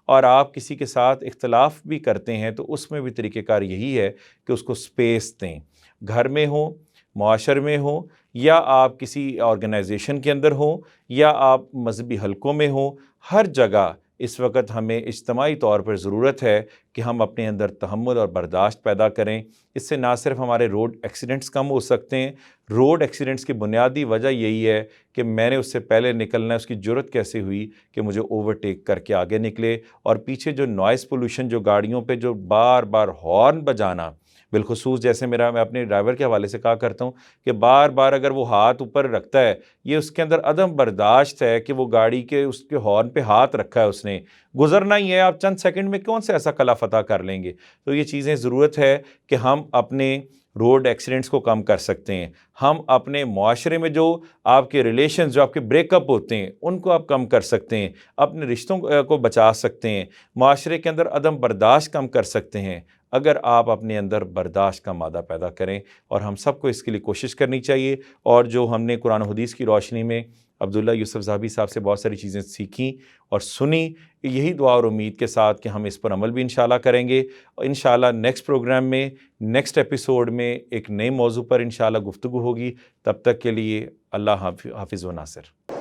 اور آپ کسی کے ساتھ اختلاف بھی کرتے ہیں تو اس میں بھی طریقہ کار یہی ہے کہ اس کو سپیس دیں. گھر میں ہوں، معاشر میں ہوں، یا آپ کسی آرگنائزیشن کے اندر ہوں، یا آپ مذہبی حلقوں میں ہوں، ہر جگہ اس وقت ہمیں اجتماعی طور پر ضرورت ہے کہ ہم اپنے اندر تحمل اور برداشت پیدا کریں. اس سے نہ صرف ہمارے روڈ ایکسیڈنٹس کم ہو سکتے ہیں، روڈ ایکسیڈنٹس کی بنیادی وجہ یہی ہے کہ میں نے اس سے پہلے نکلنا ہے، اس کی جرت کیسے ہوئی کہ مجھے اوورٹیک کر کے آگے نکلے. اور پیچھے جو نوائز پولوشن، جو گاڑیوں پہ جو بار بار ہارن بجانا، بالخصوص جیسے میں اپنے ڈرائیور کے حوالے سے کہا کرتا ہوں کہ بار بار اگر وہ ہاتھ اوپر رکھتا ہے، یہ اس کے اندر عدم برداشت ہے کہ وہ گاڑی کے اس کے ہارن پہ ہاتھ رکھا ہے، اس نے گزرنا ہی ہے. آپ چند سیکنڈ میں کون سے ایسا کلا فتح کر لیں گے؟ تو یہ چیزیں ضرورت ہے کہ ہم اپنے روڈ ایکسیڈنٹس کو کم کر سکتے ہیں. ہم اپنے معاشرے میں جو آپ کے ریلیشنز، جو آپ کے بریک اپ ہوتے ہیں، ان کو آپ کم کر سکتے ہیں، اپنے رشتوں کو بچا سکتے ہیں، معاشرے کے اندر عدم برداشت کم کر سکتے ہیں اگر آپ اپنے اندر برداشت کا مادہ پیدا کریں. اور ہم سب کو اس کے لیے کوشش کرنی چاہیے. اور جو ہم نے قرآن و حدیث کی روشنی میں عبداللہ یوسف ذہبی صاحب سے بہت ساری چیزیں سیکھیں اور سنی، یہی دعا اور امید کے ساتھ کہ ہم اس پر عمل بھی انشاءاللہ کریں گے. اور انشاءاللہ نیکسٹ پروگرام میں، نیکسٹ ایپیسوڈ میں ایک نئے موضوع پر انشاءاللہ گفتگو ہوگی. تب تک کے لیے اللہ حافظ و ناصر.